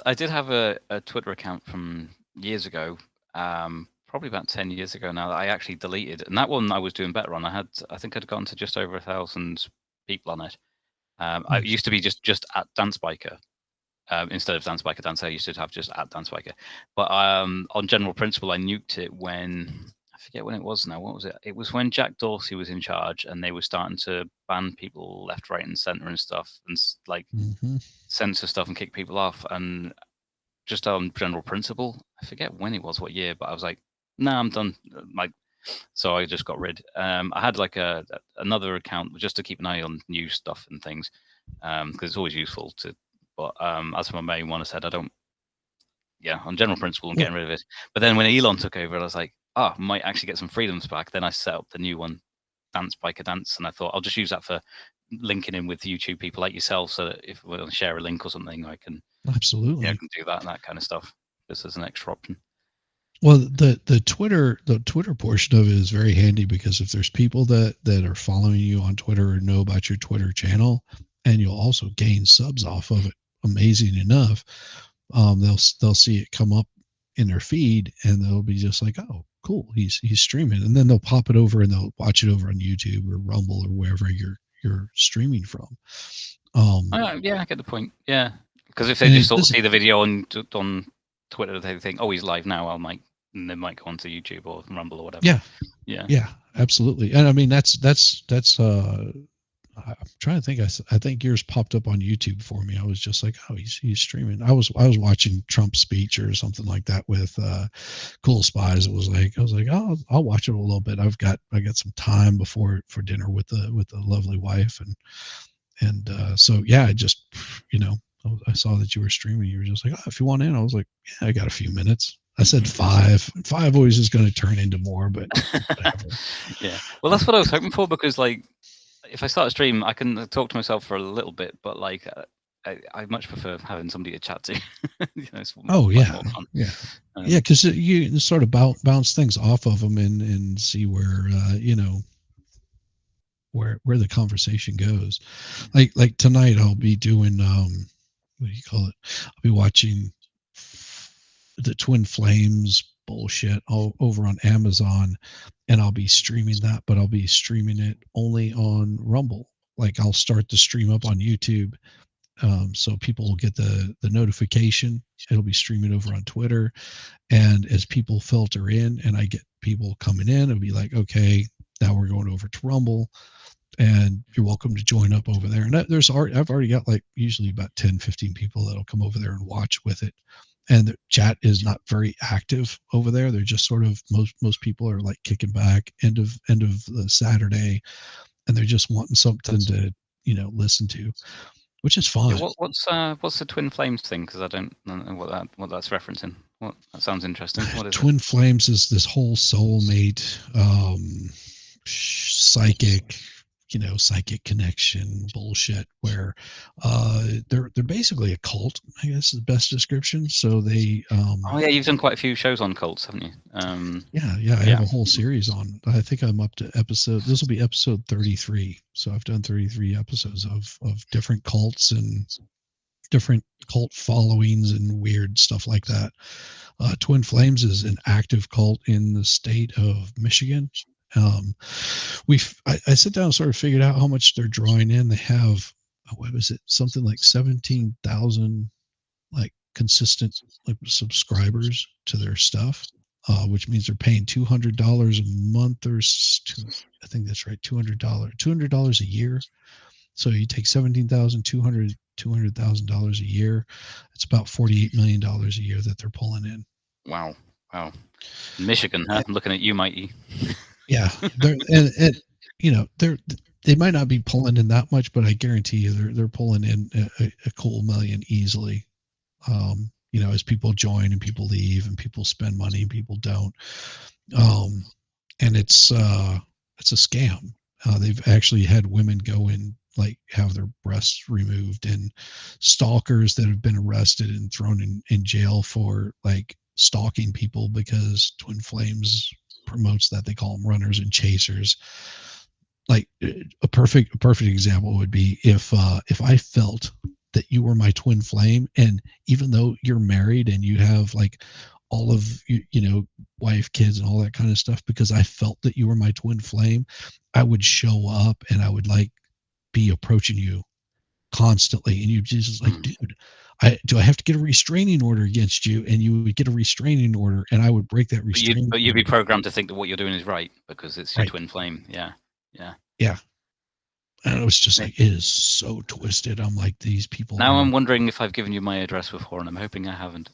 I did have a Twitter account from years ago, probably about 10 years ago now, that I actually deleted, and that one I was doing better on. I think I'd gotten to just over 1,000 people on it. I used to be just at Dancebiker. Instead of Dancebiker Dance, I used to have just at Dancebiker. But on general principle, I nuked it when, I forget when it was now. What was it? It was when Jack Dorsey was in charge and they were starting to ban people left, right, and center and stuff, and like censor stuff and kick people off. And just on general principle, I forget when it was, what year, but I was like, nah, I'm done. So I just got rid. I had like another account just to keep an eye on news stuff and things, because it's always useful to. But as for my main one, I said I don't. Yeah, on general principle, I'm getting rid of it. But then when Elon took over, I was like, I might actually get some freedoms back. Then I set up the new one, dancebikerdance, and I thought I'll just use that for linking in with YouTube people like yourself, so that if we want to share a link or something, I can absolutely I can do that and that kind of stuff. This is an extra option. Well, the Twitter portion of it is very handy, because if there's people that are following you on Twitter or know about your Twitter channel, and you'll also gain subs off of it, amazing enough, they'll see it come up in their feed and they'll be just like, oh, cool, he's streaming, and then they'll pop it over and they'll watch it over on YouTube or Rumble or wherever you're streaming from. Yeah, I get the point. Yeah, because if they just sort of see the video on Twitter, they think, oh, he's live now, I might and they might go onto YouTube or Rumble or whatever. Yeah, absolutely. And I mean that's I'm trying to think. I think yours popped up on YouTube for me. I was just like, oh, he's streaming. I was watching Trump's speech or something like that with Cool Spies. It was like I was like, oh, I'll watch it a little bit. I got some time before for dinner with the lovely wife, and so yeah, I just I saw that you were streaming. You were just like, oh, if you want in, I was like, yeah, I got a few minutes. I said 5. 5 always is going to turn into more, but whatever. Yeah, well, that's what I was hoping for, because like, if I start a stream, I can talk to myself for a little bit, but like, I much prefer having somebody to chat to. Oh yeah, yeah, yeah, because you sort of bounce things off of them and see where where the conversation goes. Like tonight, I'll be doing what do you call it? I'll be watching the Twin Flames bullshit all over on Amazon, and I'll be streaming that, but I'll be streaming it only on Rumble. Like I'll start the stream up on YouTube, so people will get the notification. It'll be streaming over on Twitter, and as people filter in, and I get people coming in, it'll be like, okay, now we're going over to Rumble, and you're welcome to join up over there. And I've already got like usually about 10-15 people that'll come over there and watch with it. And the chat is not very active over there. They're just sort of most people are like kicking back end of the Saturday, and they're just wanting something to listen to, which is fun. Yeah, what's the Twin Flames thing? Because I don't know what that's referencing. That sounds interesting. What is Twin Flames is this whole soulmate, psychic connection bullshit where they're basically a cult, I guess is the best description. So they oh yeah, you've done quite a few shows on cults, haven't you? Yeah, I have a whole series on. I think I'm up to this will be episode 33. So I've done 33 episodes of different cults and different cult followings and weird stuff like that. Twin Flames is an active cult in the state of Michigan. I sit down and sort of figured out how much they're drawing in. They have, what was it, something like 17,000 like consistent like subscribers to their stuff, which means they're paying $200 a month, or I think that's right, $200 a year. So you take $17,200 a year. It's about $48 million a year that they're pulling in. Wow. Michigan, huh? I'm looking at you, Mikey. Yeah, and they might not be pulling in that much, but I guarantee you they're pulling in a cool million easily. As people join and people leave and people spend money and people don't, and it's a scam. They've actually had women go and like have their breasts removed, and stalkers that have been arrested and thrown in jail for like stalking people because Twin Flames promotes that. They call them runners and chasers. Like a perfect example would be if I felt that you were my twin flame, and even though you're married and you have like all of wife, kids, and all that kind of stuff, because I felt that you were my twin flame, I would show up and I would like be approaching you constantly, and you just like, dude, do I have to get a restraining order against you? And you would get a restraining order, and I would break that restraining order. But you'd be programmed to think that what you're doing is right because it's your twin flame. Yeah. And it was just like, it is so twisted. I'm like, these people. Now I'm wondering if I've given you my address before, and I'm hoping I haven't.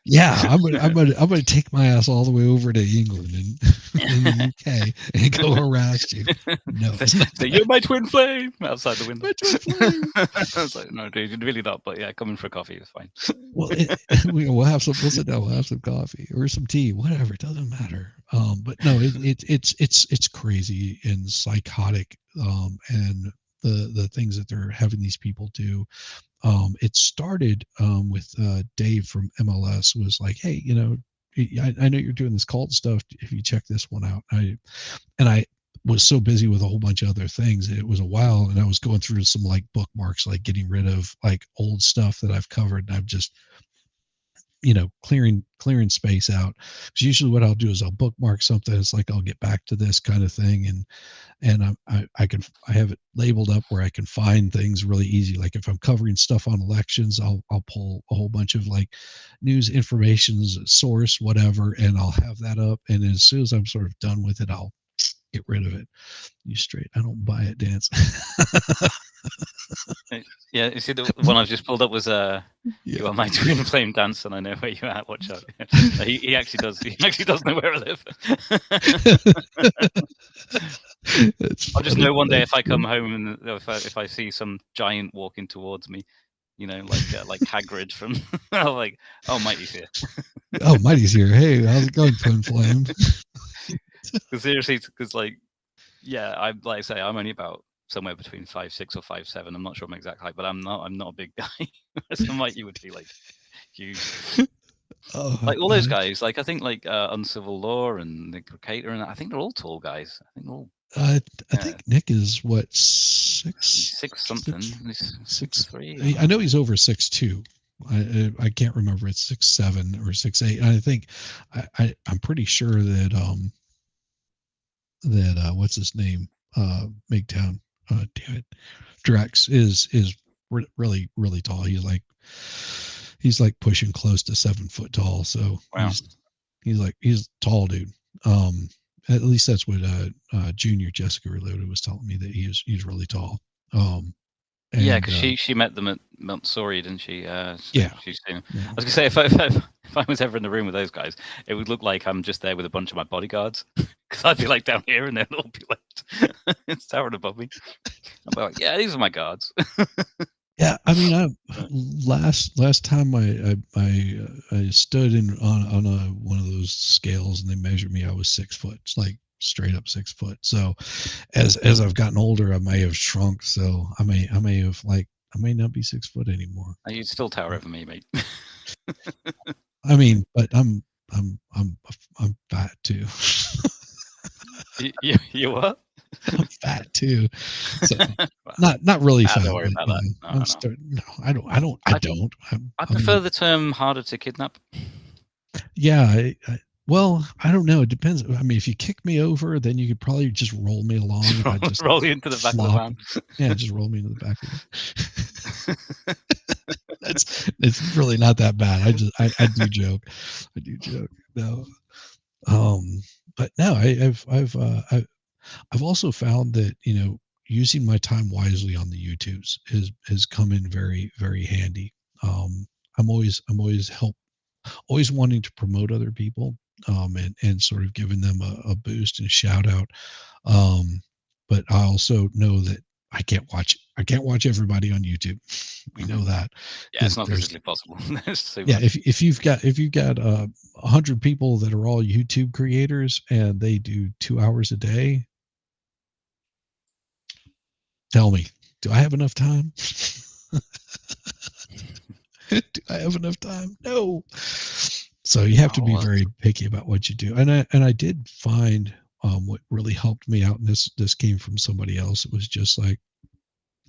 Yeah, I'm gonna take my ass all the way over to England and in the UK and go harass you. No, you're my twin flame outside the window. My twin flame. I was like, no, dude, really not. But yeah, come in for a coffee. It's fine. Well, we'll have some. We'll sit down. We'll have some coffee or some tea, whatever. It doesn't matter. But no, it's crazy and psychotic. And the things that they're having these people do. It started with Dave from MLS was like, hey, I know you're doing this cult stuff. If you check this one out, I was so busy with a whole bunch of other things. It was a while, and I was going through some like bookmarks, like getting rid of like old stuff that I've covered, and I've just clearing space out. Because usually what I'll do is I'll bookmark something. It's like I'll get back to this kind of thing, and I have it labeled up where I can find things really easy. Like if I'm covering stuff on elections, I'll pull a whole bunch of like news information source, whatever, and I'll have that up. And as soon as I'm sort of done with it, I'll get rid of it. You straight. I don't buy it, Dance. Yeah, you see, the one I've just pulled up was you are my twin flame dance, and I know where you're at. Watch out! He actually does. He actually does know where I live. I'll just know one day if I come home and if I see some giant walking towards me, like Hagrid from like, oh, Mighty's here. Oh, Mighty's here. Hey, how's it going, twin flame? Because seriously, I like I say, I'm only about somewhere between 5'6" or 5'7". I'm not sure my exact height, but I'm not a big guy. So Mighty would be like huge. Oh, like all those guys, like I think like Uncivil Law and Nick Ricata, and I think they're all tall guys. I think they're all. I think Nick is what, six something, 6'3". I know he's over 6'2". I can't remember. It's 6'7" or 6'8". I think I'm pretty sure that what's his name, Migtown, damn it, Drex is really tall. He's like pushing close to 7 foot tall. So wow. he's tall dude. At least that's what Junior Jessica Reloaded was telling me, that he's really tall. Yeah, because she met them at Montessori, didn't she? So yeah. She's seen. I was gonna say if I was ever in the room with those guys, it would look like I'm just there with a bunch of my bodyguards, because I'd be like down here and they'd all be like it's towering above me. I'd be like, yeah, these are my guards. Yeah, I mean, last time I stood on one of those scales and they measured me, I was 6 foot. It's like straight up 6 foot. So as I've gotten older, I may have shrunk. So I may not be 6 foot anymore. You'd still tower over me, mate. I mean, but I'm fat too. You what? I'm fat too. So not really fat. Don't worry about that. No, I don't. I prefer the term harder to kidnap. Yeah, well, I don't know. It depends. I mean, if you kick me over, then you could probably just roll me along. I just roll you into the back of the van. Yeah, just roll me into the back of it. It's really not that bad. I do joke. I do joke. No. But no, I've also found that, using my time wisely on the YouTubes has come in very, very handy. I'm always wanting to promote other people, and sort of giving them a boost and a shout out. But I also know that I can't watch everybody on YouTube. We know that. Yeah, it's not physically possible. Yeah, if you've got 100 people that are all YouTube creators and they do 2 hours a day, tell me, do I have enough time? Do I have enough time? No. So you have to be very picky about what you do. And I did find what really helped me out, and this came from somebody else. It was just like,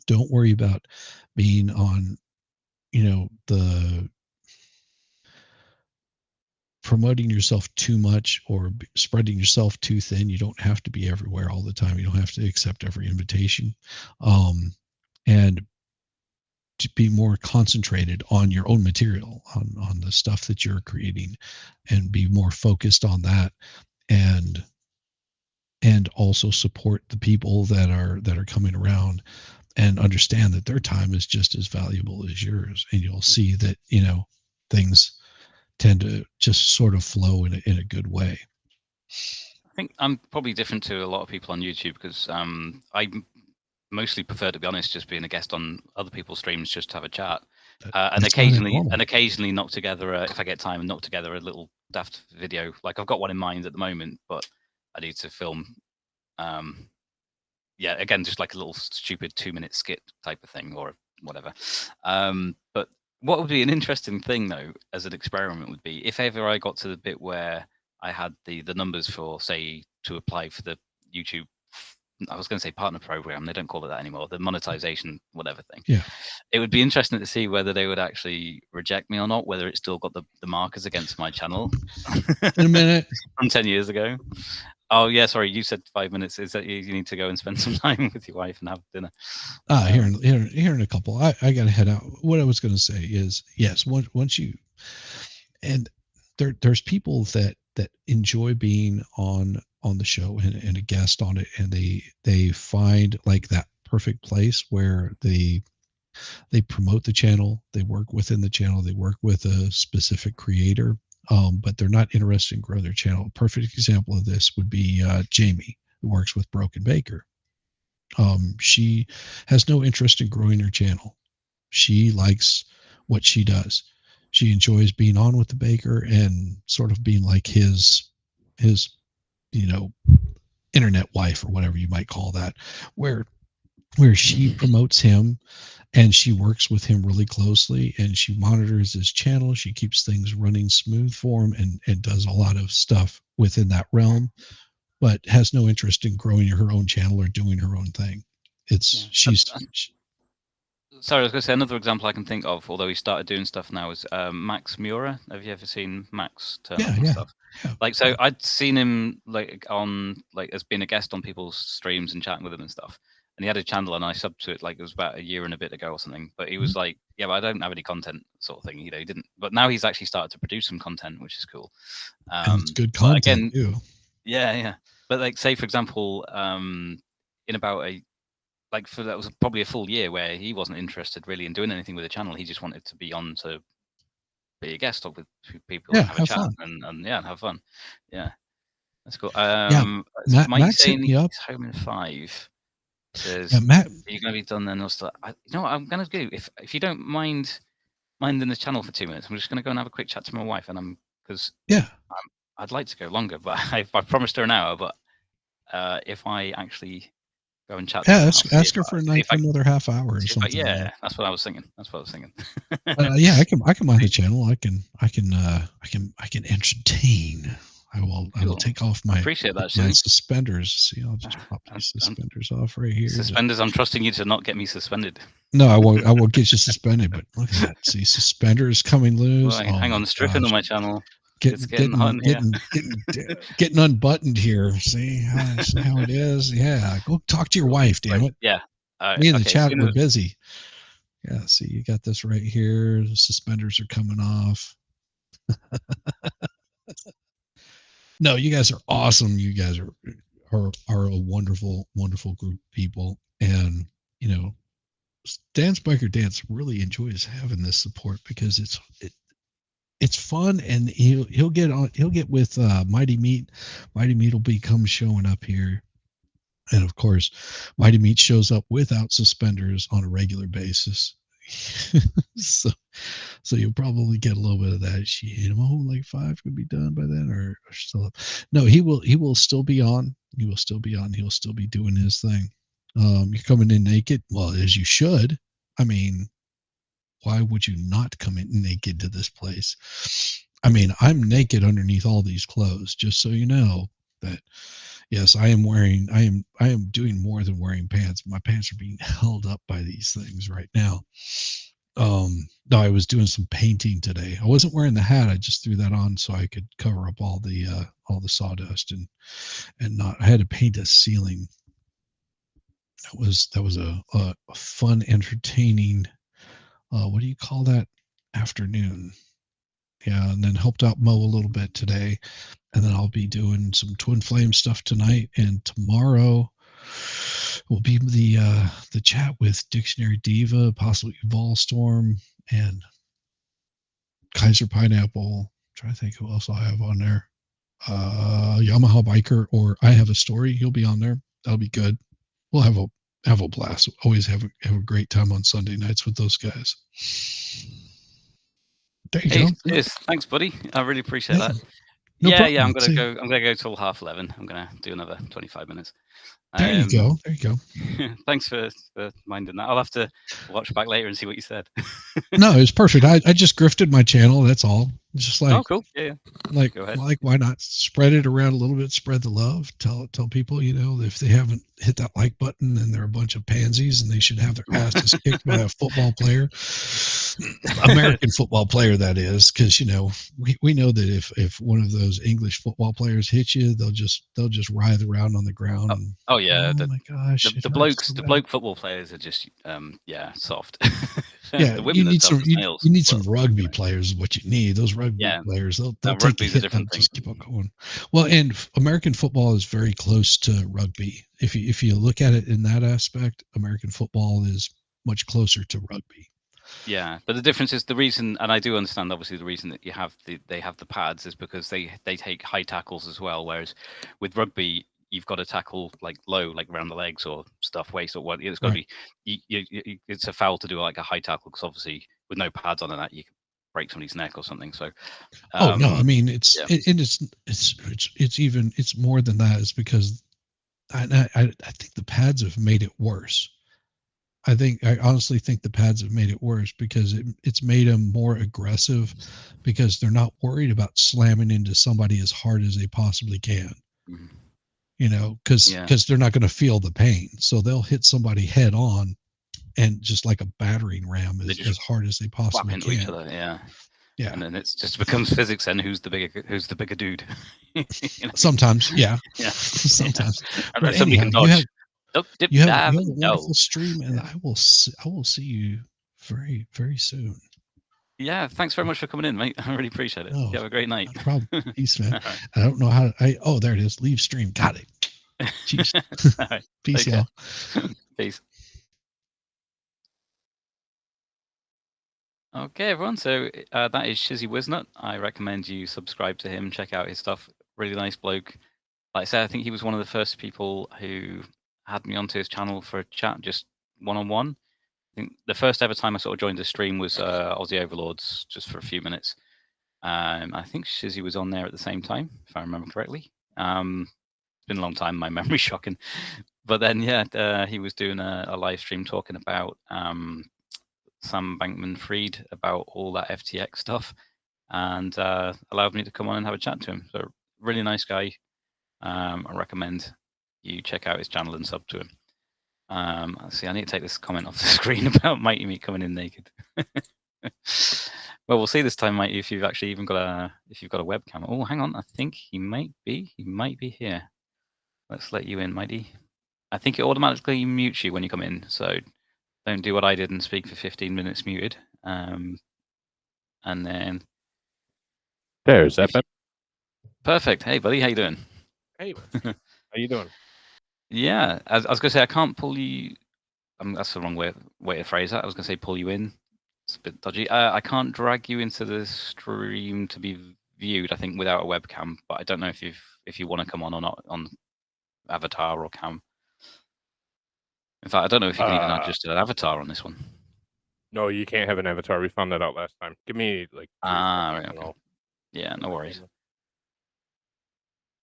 don't worry about being on, the promoting yourself too much or spreading yourself too thin. You don't have to be everywhere all the time. You don't have to accept every invitation. And to be more concentrated on your own material, on the stuff that you're creating, and be more focused on that, and also support the people that are coming around, and understand that their time is just as valuable as yours. And you'll see that, things tend to just sort of flow in a good way. I think I'm probably different to a lot of people on YouTube, because I mostly prefer, to be honest, just being a guest on other people's streams, just to have a chat, and occasionally knock together if I get time, and knock together a little daft video. Like I've got one in mind at the moment, but I need to film. Yeah, again, just like a little stupid 2-minute skit type of thing or whatever. But what would be an interesting thing, though, as an experiment, would be if ever I got to the bit where I had the numbers for, say, to apply for the YouTube I was going to say partner program. They don't call it that anymore. The monetization, whatever thing. Yeah. It would be interesting to see whether they would actually reject me or not, whether it's still got the markers against my channel In a minute. from 10 years ago. Oh, yeah, sorry, you said 5 minutes. Is that you need to go and spend some time with your wife and have dinner? Here in a couple. I got to head out. What I was going to say is, yes, once you, and there's people that enjoy being on the show and a guest on it, and they find like that perfect place where they promote the channel, they work within the channel, they work with a specific creator, but they're not interested in growing their channel. A perfect example of this would be Jamie, who works with Broken Baker. She has no interest in growing her channel. She likes what she does. She enjoys being on with the baker and sort of being like his internet wife, or whatever you might call that, where she promotes him and she works with him really closely, and she monitors his channel. She keeps things running smooth for him, and does a lot of stuff within that realm, but has no interest in growing her own channel or doing her own thing. Sorry, I was going to say another example I can think of, although he started doing stuff now, is Max Mura. Have you ever seen Max turn up and stuff? Yeah. Like, so I'd seen him as being a guest on people's streams and chatting with them and stuff. And he had a channel, and I subbed to it like it was about a year and a bit ago or something. But he was like, yeah, but I don't have any content, sort of thing. He didn't. But now he's actually started to produce some content, which is cool. And it's good content too. Yeah. But like, say for example, in about that was probably a full year where he wasn't interested really in doing anything with the channel. He just wanted to be on to be a guest, talk with people, and have a chat, and have fun. Yeah, that's cool. Matt saying he's home in 5. Says, Matt, are you going to be done then? You know what I'm going to do? If you don't minding the channel for 2 minutes, I'm just going to go and have a quick chat to my wife, and I'd like to go longer, but I promised her an hour. But if I actually go and chat. Ask her for another half hour or something. Yeah, that's what I was thinking. Yeah, I can mind the channel. I can entertain. I will take off my suspenders. See, I'll just pop these suspenders off right here. Suspenders. I'm trusting you to not get me suspended. No, I won't get you suspended. But look at that. See, suspenders coming loose. Well, hang on, stripping on my channel. Getting unbuttoned here. See how it is. Yeah, go talk to your wife, damn it. Yeah, me and the chat were busy. Yeah, see, you got this right here. The suspenders are coming off. No, you guys are awesome. You guys are a wonderful, wonderful group of people, and Dance Biker Dance really enjoys having this support because it's fun, and he'll get with Mighty Meat. Mighty Meat will become showing up here, and of course Mighty Meat shows up without suspenders on a regular basis. so you'll probably get a little bit of that. She hit him home like 5 could be done by then, or still up. No, he will still be on. He'll still be doing his thing. You're coming in naked, well, as you should. I mean, why would you not come in naked to this place? I mean, I'm naked underneath all these clothes, just so you know that. Yes, I am doing more than wearing pants. My pants are being held up by these things right now. No, I was doing some painting today. I wasn't wearing the hat. I just threw that on so I could cover up all the sawdust and not. I had to paint a ceiling. That was a fun, entertaining. What do you call that? Afternoon. Yeah, and then helped out Mo a little bit today, and then I'll be doing some Twin Flame stuff tonight, and tomorrow will be the chat with Dictionary Diva, possibly Volstorm, and Kaiser Pineapple. I'm trying to think who else I have on there. Yamaha Biker, or I Have a Story. He'll be on there. That'll be good. We'll have a blast. Always have a great time on Sunday nights with those guys. There you go. Cheers. Thanks, buddy. I really appreciate that. No problem. Yeah. I'm gonna go till 11:30. I'm gonna do another 25 minutes. There you go. Thanks for minding that. I'll have to watch back later and see what you said. No, it was perfect. I just grifted my channel. That's all. Just like, oh, cool. Yeah. Like why not spread it around a little bit? Spread the love. Tell people, if they haven't hit that like button, and they're a bunch of pansies, and they should have their asses kicked by a football player, American football player, that is, because we know that if one of those English football players hits you, they'll just writhe around on the ground. And, Oh yeah, my gosh, the hurts so bad. bloke football players are just soft. Yeah, The women you need are tough some as nails. you need some rugby players is what you need. Those rugby Yeah. players, they'll take a Rugby's a hit, different they'll thing. just keep on going. Well, and American football is very close to rugby. If you look at it in that aspect, American football is much closer to rugby. Yeah, but the difference is the reason, and I do understand obviously the reason that they have the pads is because they take high tackles as well. Whereas with rugby, you've got to tackle like low, like around the legs or stuff, waist or what. It's got to be. It's a foul to do like a high tackle because obviously with no pads on that you could break somebody's neck or something. So. Oh no, I mean yeah. it's more than that. It's because I think the pads have made it worse. I honestly think the pads have made it worse because it's made them more aggressive because they're not worried about slamming into somebody as hard as they possibly can. Mm-hmm. Because they're not going to feel the pain, so they'll hit somebody head on, and just like a battering ram as hard as they possibly into can. Each other, yeah. Yeah, and then it just becomes physics. Then who's the bigger dude? Sometimes, yeah. Sometimes. But somebody can dodge. You have a wonderful stream, and I will see you very, very soon. Yeah, thanks very much for coming in, mate. I really appreciate it. You have a great night. No problem. Peace, man. I don't know how oh, there it is. Leave stream. Got it. Jeez. All right. Peace, y'all. Peace. Okay, everyone. So that is Shizzy Wiznut. I recommend you subscribe to him. Check out his stuff. Really nice bloke. Like I said, I think he was one of the first people who had me onto his channel for a chat, just one-on-one. I think the first ever time I sort of joined the stream was Aussie Overlords, just for a few minutes. I think Shizzy was on there at the same time, if I remember correctly. It's been a long time, my memory's shocking. But then, he was doing a live stream talking about Sam Bankman-Fried, about all that FTX stuff, and allowed me to come on and have a chat to him. So really nice guy. I recommend you check out his channel and sub to him. Let's see, I need to take this comment off the screen about Mighty Meat coming in naked. Well, we'll see this time, Mighty, if you've actually even got a webcam. Oh, hang on, I think he might be here. Let's let you in, Mighty. I think it automatically mutes you when you come in, so don't do what I did and speak for 15 minutes muted. And then there's that. Perfect. Hey, buddy, how you doing? Hey, how you doing? Yeah, I was going to say I can't pull you. That's the wrong way to phrase that. I was going to say pull you in. It's a bit dodgy. I can't drag you into the stream to be viewed, I think, without a webcam. But I don't know if you want to come on or not on avatar or cam. In fact, I don't know if you can even adjust an avatar on this one. No, you can't have an avatar. We found that out last time. Give me like. Right, okay. Yeah, no worries.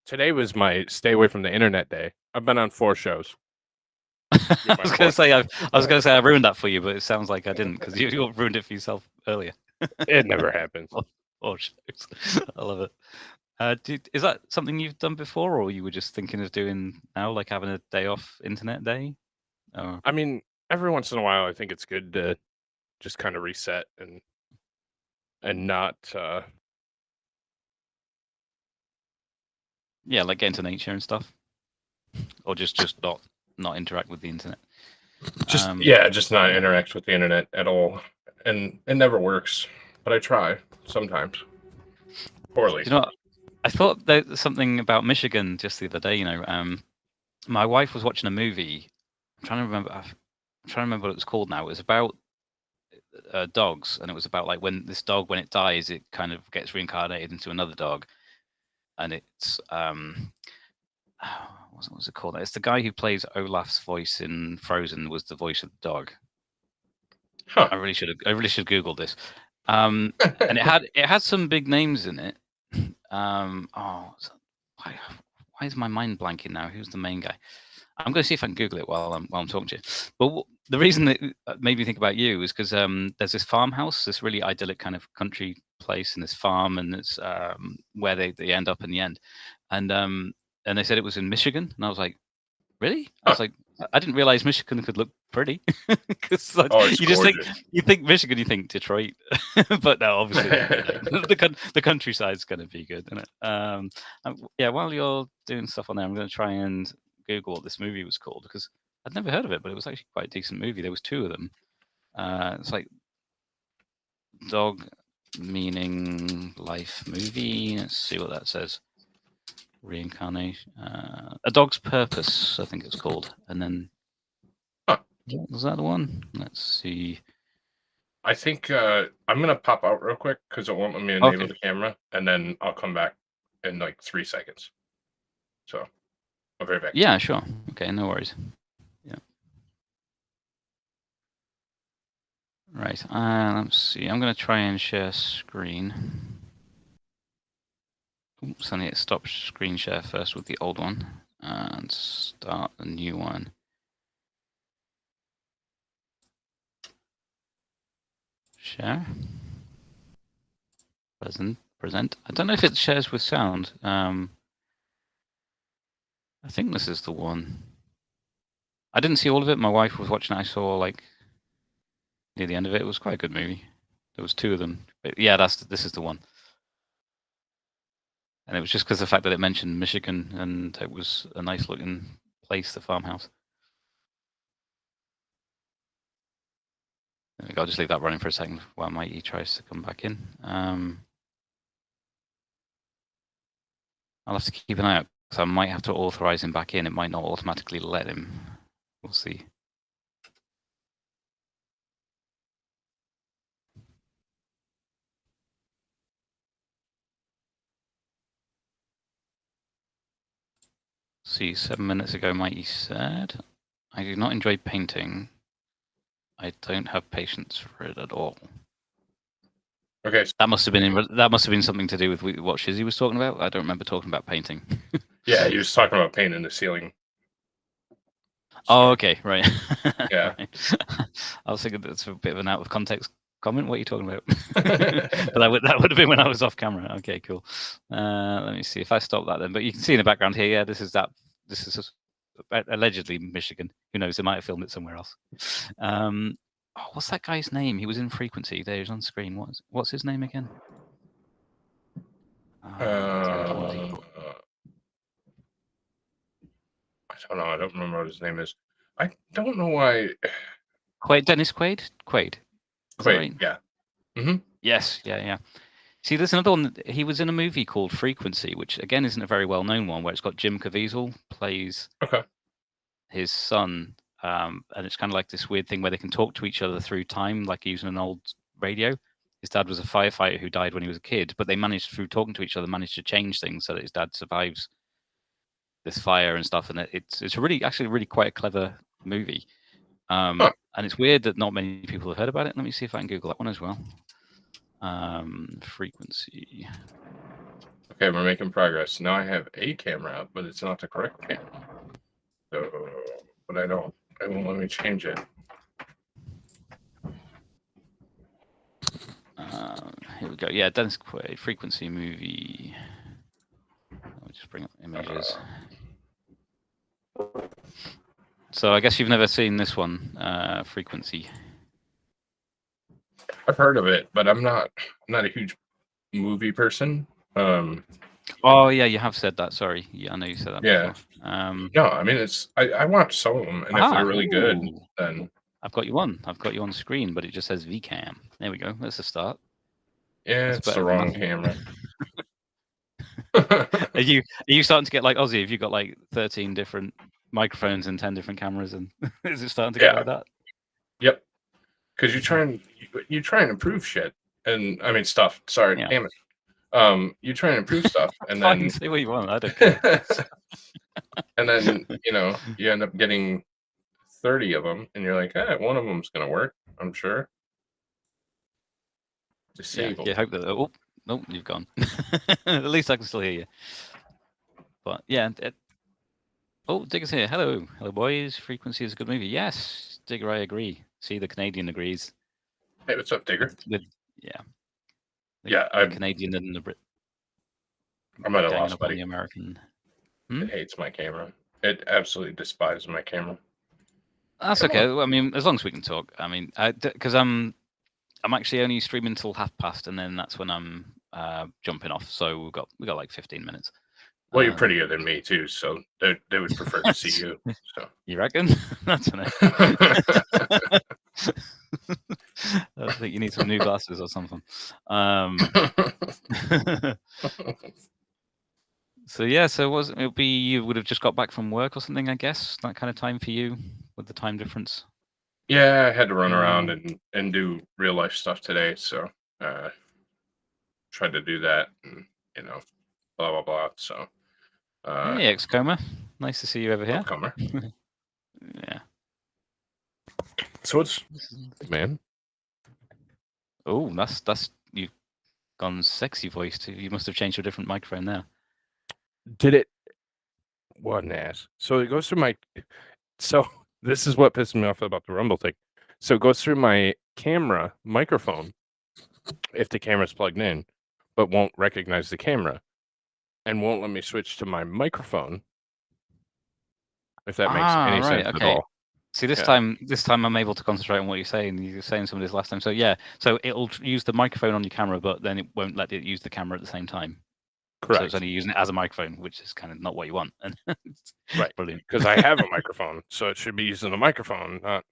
Today was my stay away from the internet day. I've been on 4 shows. I was going to say I ruined that for you, but it sounds like I didn't because you ruined it for yourself earlier. It never happens. Oh, I love it. Is that something you've done before, or you were just thinking of doing now, like having a day off internet day? I mean, every once in a while, I think it's good to just kind of reset and not. Yeah, like get into nature and stuff, or just not interact with the internet. Just not interact with the internet at all, and it never works. But I try sometimes. Poorly. You know, I thought there's something about Michigan just the other day. My wife was watching a movie. I'm trying to remember what it was called now. It was about dogs, and it was about like when this dog, when it dies, it kind of gets reincarnated into another dog, and it's what's it called? It's the guy who plays Olaf's voice in Frozen was the voice of the dog. Huh. I really should Google this. And it had some big names in it. Why is my mind blanking now? Who's the main guy? I'm going to see if I can Google it while I'm talking to you. But the reason that made me think about you is because there's this farmhouse, this really idyllic kind of country place, and this farm, and it's where they end up in the end. And they said it was in Michigan, and I was like, Really? I was like, I didn't realize Michigan could look pretty. Because it's you just gorgeous. you think Michigan, you think Detroit, but no, obviously the countryside's going to be good, isn't it? Yeah. While you're doing stuff on there, I'm going to try and Google what this movie was called because I'd never heard of it, but it was actually quite a decent movie. There was two of them. It's like Dog Meaning Life movie. Let's see what that says. Reincarnation. A Dog's Purpose, I think it's called. And then was that the one? Let's see. I think I'm gonna pop out real quick because it won't let me enable the camera, and then I'll come back in like 3 seconds. So I'll be right back. Yeah, sure. Okay, no worries. Yeah. Right. Let's see. I'm gonna try and share screen. Oops, I need to stop screen share first with the old one and start a new one. Share. Present. I don't know if it shares with sound. I think this is the one. I didn't see all of it. My wife was watching it. I saw like near the end of it. It was quite a good movie. There was two of them. But yeah, this is the one. And it was just because the fact that it mentioned Michigan and it was a nice looking place, the farmhouse. I'll just leave that running for a second while Mikey tries to come back in. I'll have to keep an eye out because I might have to authorize him back in. It might not automatically let him. We'll see. See, 7 minutes ago, Mikey said, I do not enjoy painting. I don't have patience for it at all. Okay. That must have been something to do with what Shizzy was talking about. I don't remember talking about painting. Yeah, he was talking about painting the ceiling. Oh, okay, right. Yeah. Right. I was thinking that's a bit of an out of context comment. What are you talking about? But that would have been when I was off camera. Okay, cool. Let me see if I stop that then. But you can see in the background here. Yeah, this is allegedly Michigan. Who knows? They might have filmed it somewhere else. What's that guy's name? He was in Frequency. There, he's on screen. What's his name again? I don't know. I don't remember what his name is. I don't know why. Dennis Quaid? Quaid. Right? Yeah. Mm-hmm. Yes. Yeah. See, there's another one. He was in a movie called Frequency, which again isn't a very well-known one, where it's got Jim Caviezel plays his son, and it's kind of like this weird thing where they can talk to each other through time, like using an old radio. His dad was a firefighter who died when he was a kid, but they managed, through talking to each other, to change things so that his dad survives this fire and stuff. And it's actually really quite a clever movie. And it's weird that not many people have heard about it. Let me see if I can Google that one as well. Frequency. Okay, we're making progress. Now I have a camera up, but it's not the correct camera. So, but it won't let me change it. Here we go. Yeah, Dennis Quaid, Frequency movie. I'll just bring up images. So I guess you've never seen this one, Frequency. I've heard of it, but I'm not a huge movie person. Oh yeah, you have said that. Sorry, yeah, I know you said that. Yeah. Before. No, I mean I watch some of them, and if they're really good, then I've got you on screen, but it just says VCam. There we go. That's a start. Yeah, it's the wrong camera. Are you starting to get like Ozzy? Have you got like 13 different microphones and 10 different cameras, and is it starting to get like that? Yep. Because you try and improve shit, and I mean stuff. Sorry, damn it. You try and improve stuff, and then say what you want. I don't care. And then you end up getting 30 of them, and you're like, one of them's gonna work, I'm sure. Disable. Yeah, hope that. Oh, no, you've gone. At least I can still hear you. But yeah. Digger's here. Hello, boys. Frequency is a good movie. Yes, Digger, I agree. See, the Canadian agrees. Hey, what's up, Digger? The Canadian and the Brit. I'm at a loss, buddy. The American. It hates my camera. It absolutely despises my camera. That's okay. I mean, as long as we can talk. I mean, because I'm actually only streaming till past, and then that's when I'm jumping off. So we got like 15 minutes. Well, you're prettier than me too, so they would prefer to see you. So you reckon? That's enough. I think you need some new glasses or something. So yeah, so it'll be you would have just got back from work or something, I guess. That kind of time for you with the time difference. Yeah, I had to run around and do real life stuff today, so tried to do that, and blah blah blah. So hey, Ex-Coma, nice to see you over here. Comer. Yeah. So what's man? Oh, that's you've gone sexy voiced. You must have changed to a different microphone there. Did it? What an ass. So it goes through my. So this is what pisses me off about the Rumble thing. So it goes through my camera microphone if the camera's plugged in, but won't recognize the camera, and won't let me switch to my microphone. If that makes any sense at all. See, this time I'm able to concentrate on what you're saying. You were saying some of this last time. So yeah, so it'll use the microphone on your camera, but then it won't let it use the camera at the same time. Correct. So it's only using it as a microphone, which is kind of not what you want. Right. Brilliant. Because I have a microphone, so it should be using the microphone, not.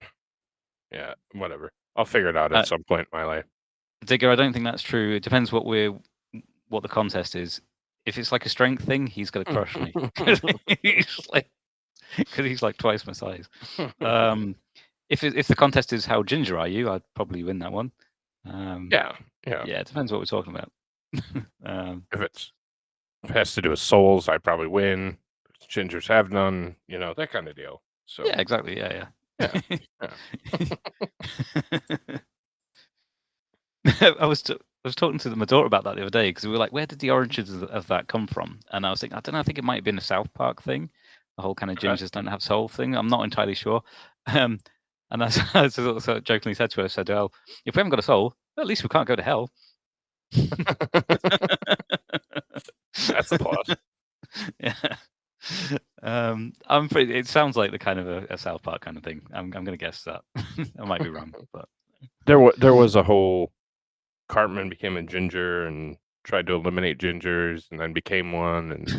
Yeah, whatever. I'll figure it out at some point in my life. Digger, I don't think that's true. It depends what the contest is. If it's like a strength thing, he's gonna crush me. Because he's like twice my size. If the contest is how ginger are you, I'd probably win that one. Yeah. It depends what we're talking about. If it has to do with souls, I probably win. Gingers have none, that kind of deal. So yeah, exactly. Yeah. I was talking to my daughter about that the other day because we were like, where did the origins of that come from? And I was thinking, I don't know, I think it might have been a South Park thing. The whole kind of gingers don't have soul thing. I'm not entirely sure. And I sort of jokingly said to her, I said, well, if we haven't got a soul, well, at least we can't go to hell. That's a plus. Yeah. It sounds like the kind of a South Park kind of thing. I'm going to guess that. I might be wrong, but there was a whole Cartman became a ginger and tried to eliminate gingers and then became one, and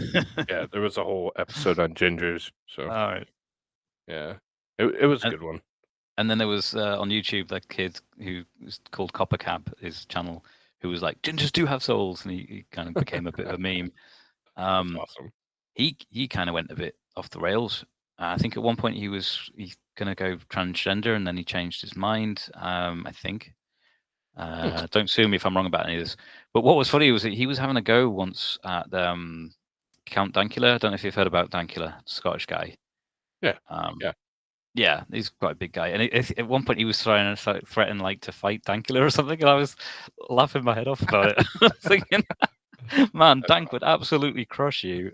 yeah, there was a whole episode on gingers. So all right, yeah, it was a good one. And then there was on YouTube that kid who was called Coppercap, his channel, who was like, gingers do have souls, and he kind of became a bit of a meme. That's awesome. He kind of went a bit off the rails. I think at one point he's gonna go transgender, and then he changed his mind. I think. Don't sue me if I'm wrong about any of this. But what was funny was that he was having a go once at Count Dankula. I don't know if you've heard about Dankula, Scottish guy. Yeah. Yeah, he's quite a big guy. And at one point he was trying to threaten like to fight Dankula or something, and I was laughing my head off about it. I was thinking, man, Dank would absolutely crush you.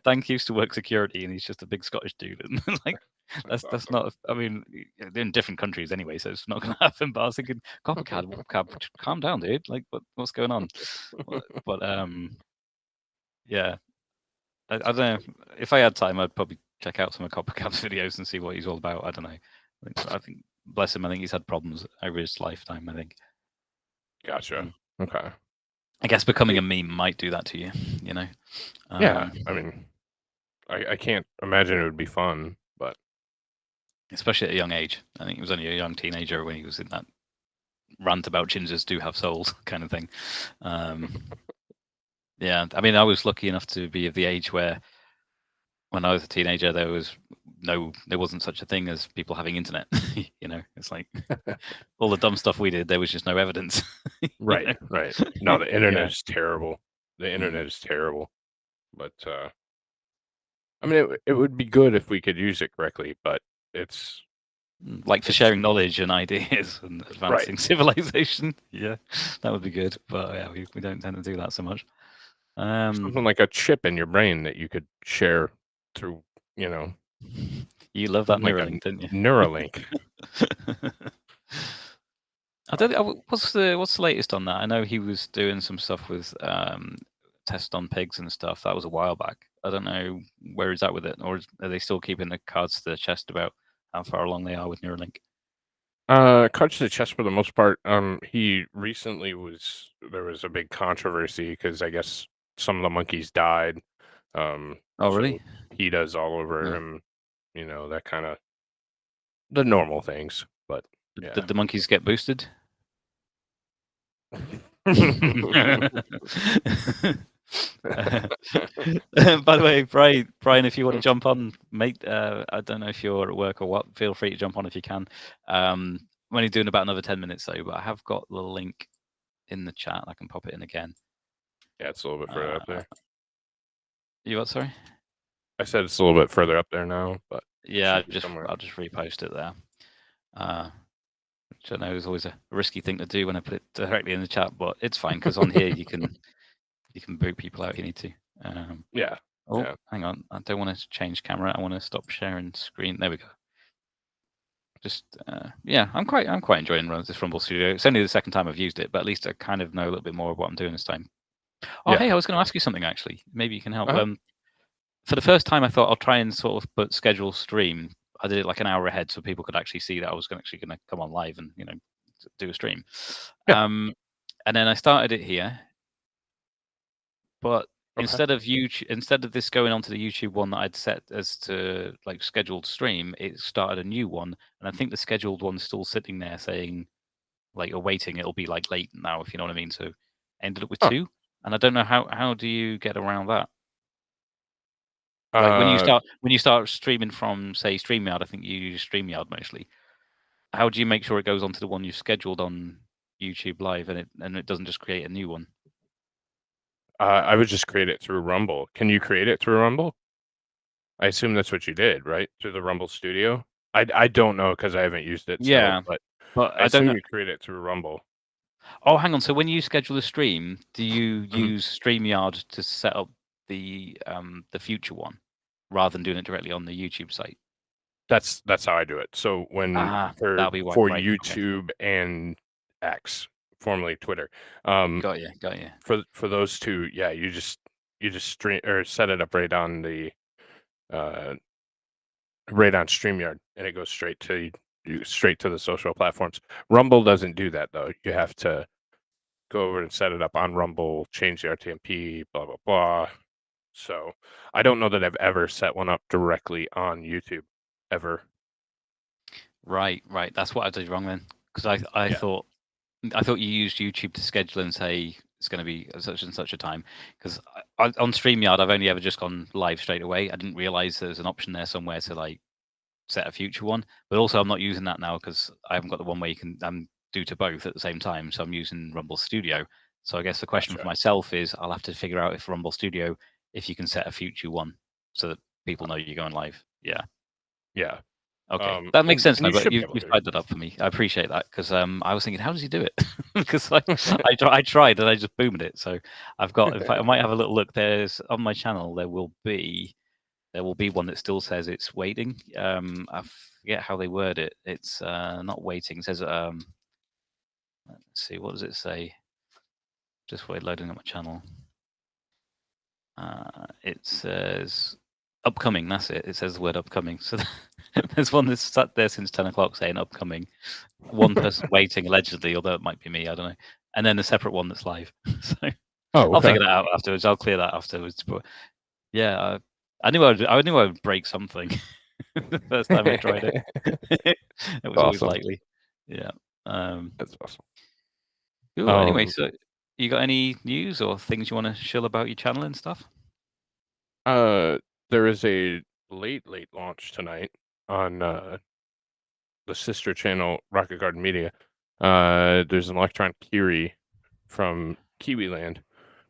Dank used to work security, and he's just a big Scottish dude. And like, that's not. I mean, they're in different countries anyway, so it's not going to happen. But I was thinking, Coppercap, calm down, dude. Like, what's going on? But yeah, I don't know. If I had time, I'd probably check out some of Coppercap's videos and see what he's all about. I don't know. I think bless him. I think he's had problems over his lifetime. I think. Gotcha. Okay. I guess becoming a meme might do that to you. Yeah. I mean, I can't imagine it would be fun, but especially at a young age. I think he was only a young teenager when he was in that rant about gingers do have souls kind of thing. Yeah, I mean, I was lucky enough to be of the age where, when I was a teenager, there wasn't such a thing as people having internet. It's like all the dumb stuff we did. There was just no evidence. Right. No, the internet is terrible. The internet is terrible. But I mean, it would be good if we could use it correctly, but it's like for sharing knowledge and ideas and advancing civilization. Yeah, that would be good. But yeah, we don't tend to do that so much. Something like a chip in your brain that you could share through, You love that like Neuralink, didn't you? Neuralink. I don't. What's the latest on that? I know he was doing some stuff with tests on pigs and stuff. That was a while back. I don't know where is that with it, or are they still keeping the cards to the chest about how far along they are with Neuralink? Cards to the chest for the most part. He recently there was a big controversy because I guess some of the monkeys died. Oh, so really? he does all over Yeah. him, that kind of the normal things. But yeah. Did the monkeys get boosted? By the way, Brian, if you want to jump on, mate, I don't know if you're at work or what. Feel free to jump on if you can. I'm only doing about another 10 minutes though, but I have got the link in the chat. I can pop it in again. Yeah, it's a little bit further up there. You what? Sorry. I said it's a little bit further up there now, but yeah, I'll just repost it there. Which I know is always a risky thing to do when I put it directly in the chat, but it's fine because on here you can boot people out if you need to. Yeah. Oh, yeah. Hang on. I don't want to change camera. I want to stop sharing screen. There we go. Just yeah, I'm quite enjoying this Rumble Studio. It's only the second time I've used it, but at least I kind of know a little bit more of what I'm doing this time. Oh, Yeah. hey, I was going to ask you something actually. Maybe you can help. Uh-huh. For the first time, I thought I'll try and sort of put schedule stream. I did it like an hour ahead so people could actually see that I was actually going to come on live and do a stream. Yeah. And then I started it here, but Okay. instead of this going onto the YouTube one that I'd set as to like scheduled stream, it started a new one, and I think the scheduled one's still sitting there saying like awaiting. It'll be like late now, if you know what I mean. So I ended up with two, and I don't know how do you get around that. Like when you start streaming from say StreamYard, I think you use StreamYard mostly. How do you make sure it goes onto the one you've scheduled on YouTube Live and it doesn't just create a new one? I would just create it through Rumble. Can you create it through Rumble? I assume that's what you did, right? Through the Rumble Studio. I don't know because I haven't used it. Yeah, but I don't know. You create it through Rumble. Oh, hang on. So when you schedule a stream, do you use StreamYard to set up the future one rather than doing it directly on the YouTube site? That's how I do it. So when that'll be for right. YouTube and X, formerly Twitter. Got you. For those two, yeah, you just stream or set it up right on the right on StreamYard, and it goes straight to the social platforms. Rumble doesn't do that though. You have to go over and set it up on Rumble, change the RTMP, blah blah blah. So I don't know that I've ever set one up directly on YouTube ever. Right. That's what I did wrong then, because I thought you used YouTube to schedule and say it's going to be such and such a time. Because on StreamYard, I've only ever just gone live straight away. I didn't realize there's an option there somewhere to like set a future one. But also, I'm not using that now because I haven't got the one where you can do to both at the same time. So I'm using Rumble Studio. So I guess the question for myself is, I'll have to figure out if Rumble Studio, if you can set a future one so that people know you're going live. Yeah. Yeah. Okay, that makes sense now. But you've tied that up for me. I appreciate that because I was thinking, how does he do it? Because I tried and I just boomed it. So I've got. In fact, I might have a little look. There's on my channel. There will be one that still says it's waiting. I forget how they word it. It's not waiting. It says let's see. What does it say? Just wait, loading up my channel. It says upcoming. That's it. It says the word upcoming. So there's one that's sat there since 10 o'clock saying upcoming. One person waiting allegedly, although it might be me. I don't know. And then a separate one that's live. So I'll figure that out afterwards. I'll clear that afterwards. But yeah, I knew I would break something the first time I tried it. It was always likely. Yeah. That's awesome. Cool. Anyway, so you got any news or things you want to shill about your channel and stuff? There is a late launch tonight on the sister channel Rocket Garden Media. There's an Electron Kiri from Kiwiland,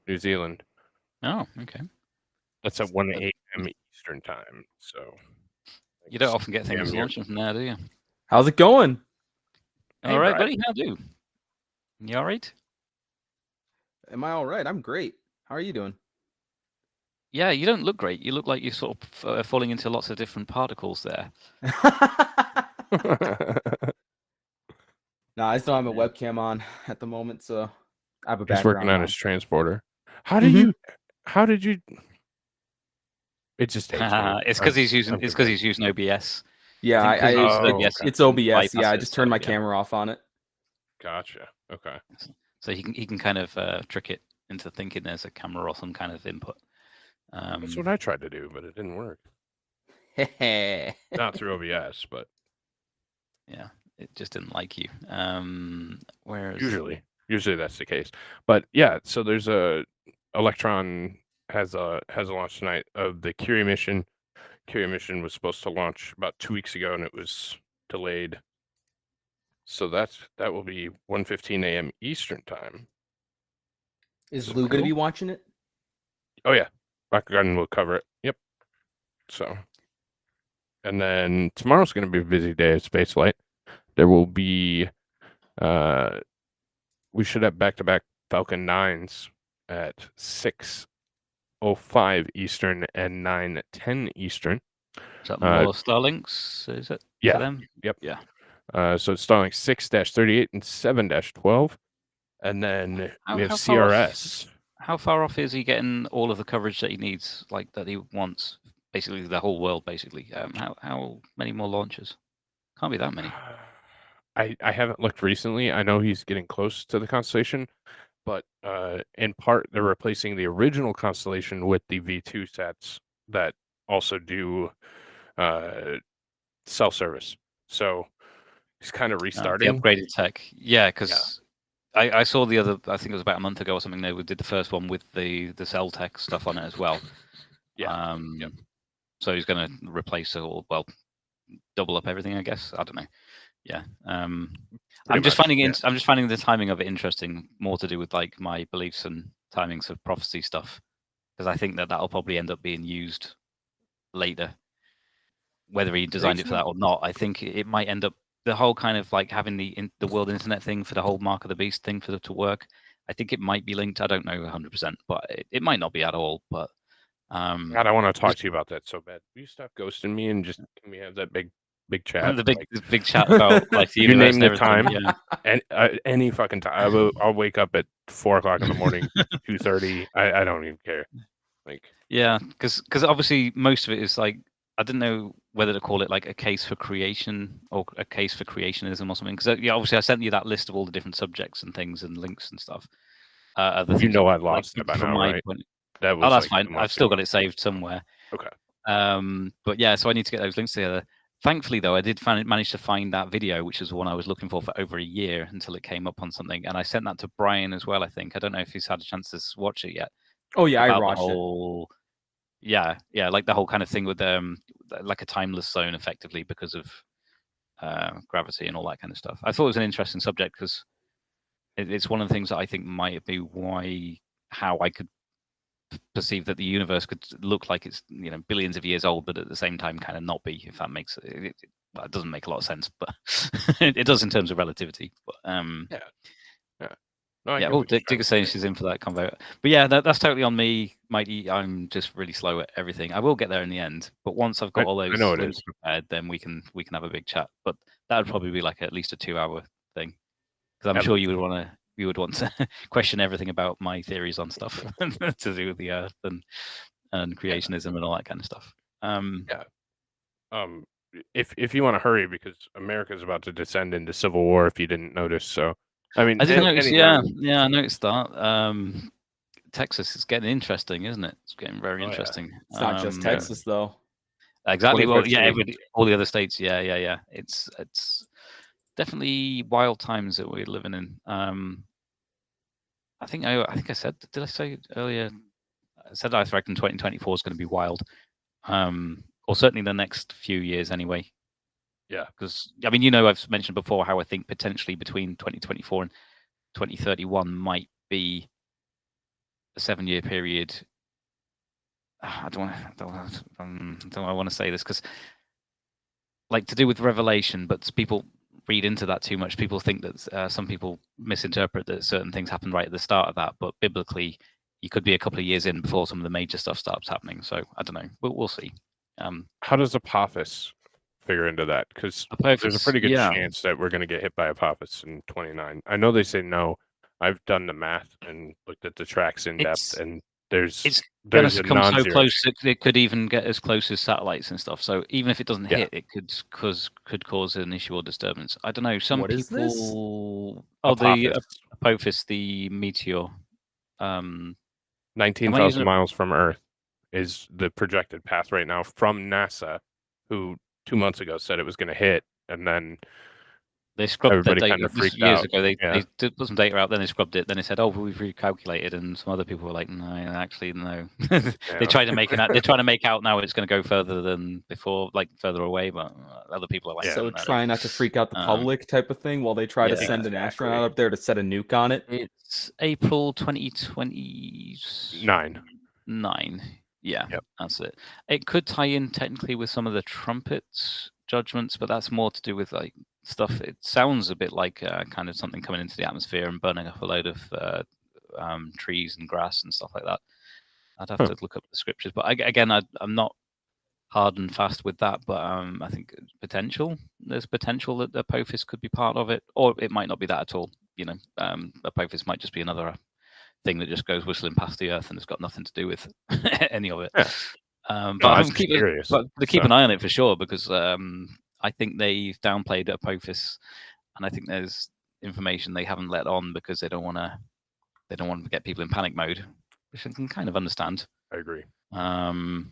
New Zealand. Oh, okay. That's at 1 a.m. Eastern time. So you don't often get things launching from there, do you? How's it going? All right, buddy. How do? You all right? Am I all right? I'm great. How are you doing? Yeah, you don't look great. You look like you're sort of falling into lots of different particles there. No, I still have a webcam on at the moment, so I have a background. He's working on his transporter. How did you It just takes me. It's because he's using. I'm It's because convinced. he's using OBS. Yeah, I think 'cause he uses Oh, OBS, okay. it's he can OBS. bypass Yeah, I it, just turned my yeah. camera off on it. Gotcha. Okay. So he can kind of trick it into thinking there's a camera or some kind of input. That's what I tried to do, but it didn't work. Not through OBS, but yeah, it just didn't like you. Whereas usually that's the case. But yeah, so there's Electron has a launch tonight of the Curie mission. Curie mission was supposed to launch about 2 weeks ago, and it was delayed. So that will be 1:15 a.m. Eastern time. Is So Lou going to cool. be watching it? Oh yeah, Rocket Garden will cover it. Yep. So, and then tomorrow's going to be a busy day at Spaceflight. There will be, we should have back-to-back Falcon 9s at 6:05 Eastern and 9:10 Eastern. Is that more Starlinks? Is it? Yeah. For them? Yep. Yeah. So it's Starlink 6-38 and 7-12, and then we have how far off- CRS. How far off is he getting all of the coverage that he needs, like that he wants? Basically, the whole world. Basically, how many more launches? Can't be that many. I haven't looked recently. I know he's getting close to the constellation, but in part they're replacing the original constellation with the V2 sets that also do self-service. So he's kind of restarting. The upgraded tech. Yeah, because I saw the other. I think it was about a month ago or something. They did the first one with the cell tech stuff on it as well. Yeah. So he's going to replace it all. Well, double up everything, I guess. I don't know. Yeah. I'm just finding the timing of it interesting. More to do with like my beliefs and timings of prophecy stuff, because I think that'll probably end up being used later. Whether he designed it for that or not, I think it might end up the whole kind of like having the world internet thing for the whole Mark of the Beast thing to work. I think it might be linked. I don't know 100%, but it might not be at all. But God, I want to talk to you about that so bad. Will you stop ghosting me and just can we have that big chat? the big chat about like the you universe name and the everything. time, Yeah. and any fucking time. I'll wake up at 4:00 in the morning, 2:30. I don't even care. Like, yeah, because obviously most of it is like I didn't know whether to call it like a case for creation or a case for creationism or something. Because obviously I sent you that list of all the different subjects and things and links and stuff. I lost it by now, right? That was that's fine. I've still got it saved somewhere. Okay. But yeah, so I need to get those links together. Thankfully, though, I did manage to find that video, which is the one I was looking for over a year until it came up on something, and I sent that to Brian as well. I think I don't know if he's had a chance to watch it yet. Oh yeah, I watched it. Yeah, like the whole kind of thing with like a timeless zone, effectively because of gravity and all that kind of stuff. I thought it was an interesting subject because it's one of the things that I think might be how I could perceive that the universe could look like it's billions of years old, but at the same time kind of not be. If that makes it doesn't make a lot of sense, but it does in terms of relativity. But Digger's saying she's in for that convo. But yeah, that's totally on me, Mikey. I'm just really slow at everything. I will get there in the end, but once I've got all those links prepared, then we can have a big chat. But that would probably be like at least a 2-hour thing, because I'm sure you would want to question everything about my theories on stuff to do with the Earth and creationism and all that kind of stuff. If you want to hurry, because America's about to descend into civil war, if you didn't notice, so. I mean, I didn't notice. I noticed that. Texas is getting interesting, isn't it? It's getting very interesting. It's not just Texas, though. Exactly. Well, yeah, all the other states. Yeah. It's definitely wild times that we're living in. I think I said. Did I say earlier? I said I reckon 2024 is going to be wild, or certainly the next few years anyway. Yeah, because I mean, I've mentioned before how I think potentially between 2024 and 2031 might be a 7-year period. I don't want to say this because, like, to do with revelation, but people read into that too much. People think that some people misinterpret that certain things happen right at the start of that, but biblically, you could be a couple of years in before some of the major stuff starts happening. So I don't know, we'll see. How does Apophis figure into that? Because there's a pretty good chance that we're going to get hit by Apophis in 29. I know they say no. I've done the math and looked at the tracks in depth, and It's going there's to a come so non-zero close chance. that it could even get as close as satellites and stuff. So even if it doesn't Yeah. hit, it could cause an issue or disturbance. I don't know. Some What is this? people. Oh, the Apophis, the meteor. 19,000 miles from Earth is the projected path right now from NASA, who 2 months ago said it was going to hit, and then they scrubbed everybody their kind data of freaked years out. ago. They Yeah. did put some data out, then they scrubbed it. Then they said, "Oh, we've recalculated," and some other people were like, "No, actually, no." They tried to make it. They're trying to make out now it's going to go further than before, like further away. But other people are like, So "No." trying not to freak out the public type of thing while they try to yeah, send an exactly. astronaut up there to set a nuke on it. It's April 2029. Yeah, Yep. that's it. It could tie in technically with some of the trumpets judgments, but that's more to do with like stuff. It sounds a bit like kind of something coming into the atmosphere and burning up a load of trees and grass and stuff like that. I'd have to look up the scriptures, but again, I'm not hard and fast with that. But I think there's potential that Apophis could be part of it, or it might not be that at all. You know, Apophis might just be another thing that just goes whistling past the Earth and has got nothing to do with any of it. Yeah. But I'm curious. But keep an eye on it for sure, because I think they've downplayed Apophis, and I think there's information they haven't let on because they don't want to get people in panic mode, which I can kind of understand. I agree. You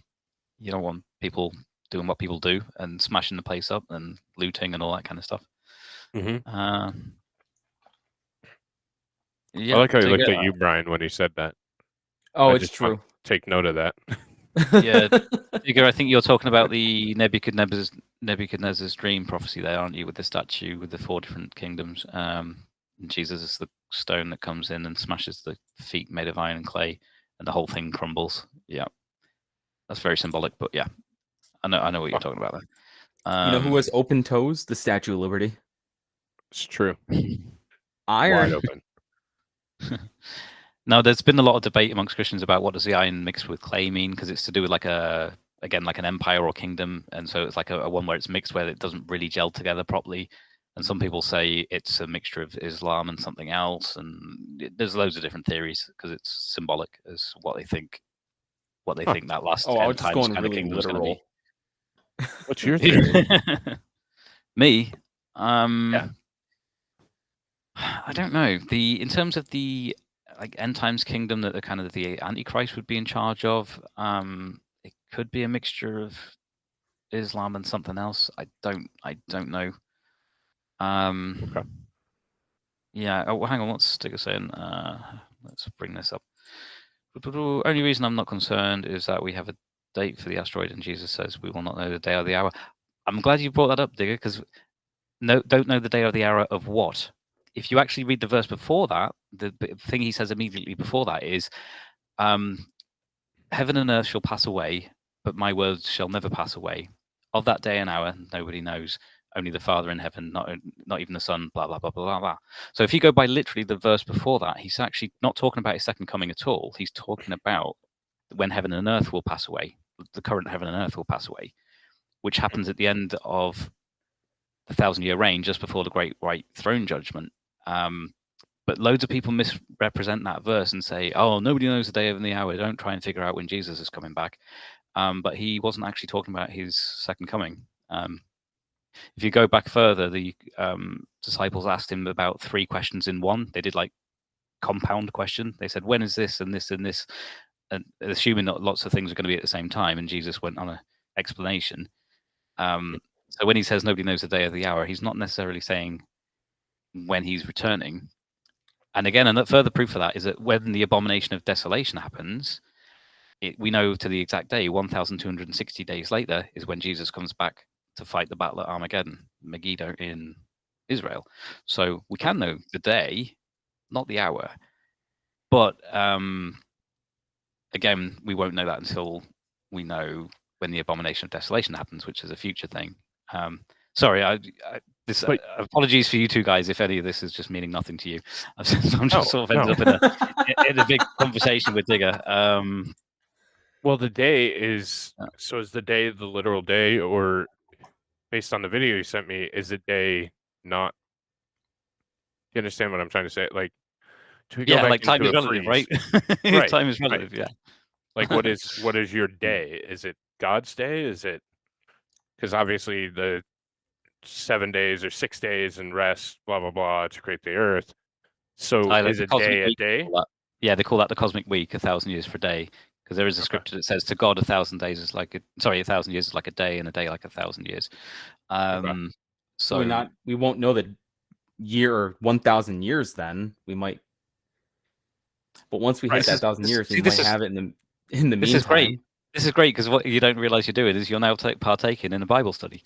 don't want people doing what people do and smashing the place up and looting and all that kind of stuff. Mm-hmm. Yeah, I like how he looked at you, Brian, when he said that. Oh, it's true. Take note of that. Yeah, Digger, I think you're talking about the Nebuchadnezzar's dream prophecy there, aren't you, with the statue with the 4 different kingdoms? Jesus is the stone that comes in and smashes the feet made of iron and clay, and the whole thing crumbles. Yeah, that's very symbolic, but yeah, I know what you're talking about there. You know who has open toes? The Statue of Liberty. It's true. Iron. Wide open. Now, there's been a lot of debate amongst Christians about what does the iron mixed with clay mean, because it's to do with like an empire or kingdom, and so it's like a one where it's mixed where it doesn't really gel together properly. And some people say it's a mixture of Islam and something else, and there's loads of different theories because it's symbolic as what they think that last end times going kind really of kingdom is going to be. What's your theory? Me? Yeah. I don't know. In terms of the like end times kingdom that the kind of the Antichrist would be in charge of, it could be a mixture of Islam and something else. I don't know. Okay. Yeah. Oh, hang on. What's Sticker saying? Let's bring this up. Only reason I'm not concerned is that we have a date for the asteroid, and Jesus says we will not know the day or the hour. I'm glad you brought that up, Digger, because don't know the day or the hour of what? If you actually read the verse before that, the thing he says immediately before that is, heaven and earth shall pass away, but my words shall never pass away. Of that day and hour, nobody knows, only the Father in heaven, not even the Son, blah, blah, blah, blah, blah. So if you go by literally the verse before that, he's actually not talking about his second coming at all. He's talking about when heaven and earth will pass away, the current heaven and earth will pass away, which happens at the end of the 1,000-year reign, just before the great white throne judgment. But loads of people misrepresent that verse and say, "Oh, nobody knows the day and the hour. Don't try and figure out when Jesus is coming back." But he wasn't actually talking about his second coming. If you go back further, the disciples asked him about 3 questions in one. They did like compound question. They said, "When is this and this and this?" And assuming that lots of things are going to be at the same time. And Jesus went on an explanation. So when he says nobody knows the day or the hour, he's not necessarily saying when he's returning. And again, and further proof of that is that when the abomination of desolation happens, we know to the exact day, 1,260 days later, is when Jesus comes back to fight the battle at Armageddon, Megiddo in Israel. So we can know the day, not the hour. But again, we won't know that until we know when the abomination of desolation happens, which is a future thing. Sorry, apologies for you two guys if any of this is just meaning nothing to you. I'm just sort of ended up in a big conversation with Digger. Well, the day is so is the day the literal day, or based on the video you sent me, is the day not? You understand what I'm trying to say? Like we go Yeah, back like time into is a relative, freeze? right? Right, Time is right. relative, yeah. Like, what is your day? Is it God's day? Is it because obviously the 7 days or 6 days and rest, blah blah blah, to create the earth. So Like is the a cosmic day a week, day? yeah, they call that the cosmic week, 1,000 years for a day, because there is a Okay. scripture that says to God 1,000 days is like 1,000 years is like a day, and a day like 1,000 years. So we won't know the year or 1,000 years. Then we might, but once we hit Right. that 1,000 years, we this might is- have it in the this meantime. is great. This is great because what you don't realize you're doing is you're now partaking in a Bible study.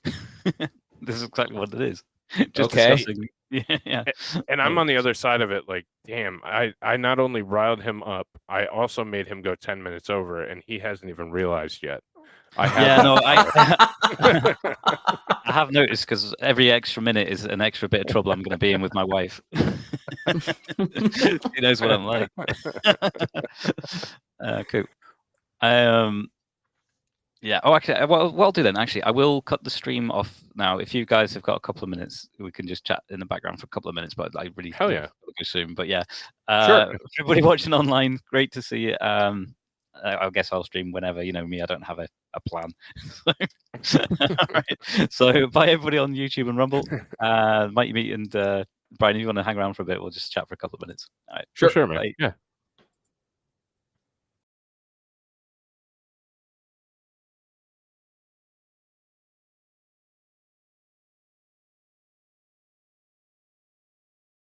This is exactly what it is. Just Okay. discussing. Yeah. And I'm on the other side of it. Like, damn, I not only riled him up, I also made him go 10 minutes over, and he hasn't even realized yet. I have Yeah, no, that power. I have noticed because every extra minute is an extra bit of trouble I'm going to be in with my wife. She knows what I'm like. Cool. Yeah. Oh, actually, what I'll do then, actually, I will cut the stream off now. If you guys have got a couple of minutes, we can just chat in the background for a couple of minutes. But I really Hell yeah. go soon. But yeah, Sure. everybody watching online, great to see you. I guess I'll stream whenever. You know me, I don't have a plan. All right. So bye everybody on YouTube and Rumble. Mighty Meat and Brian, if you want to hang around for a bit, we'll just chat for a couple of minutes. All right. Sure. For sure, man. Bye. Yeah.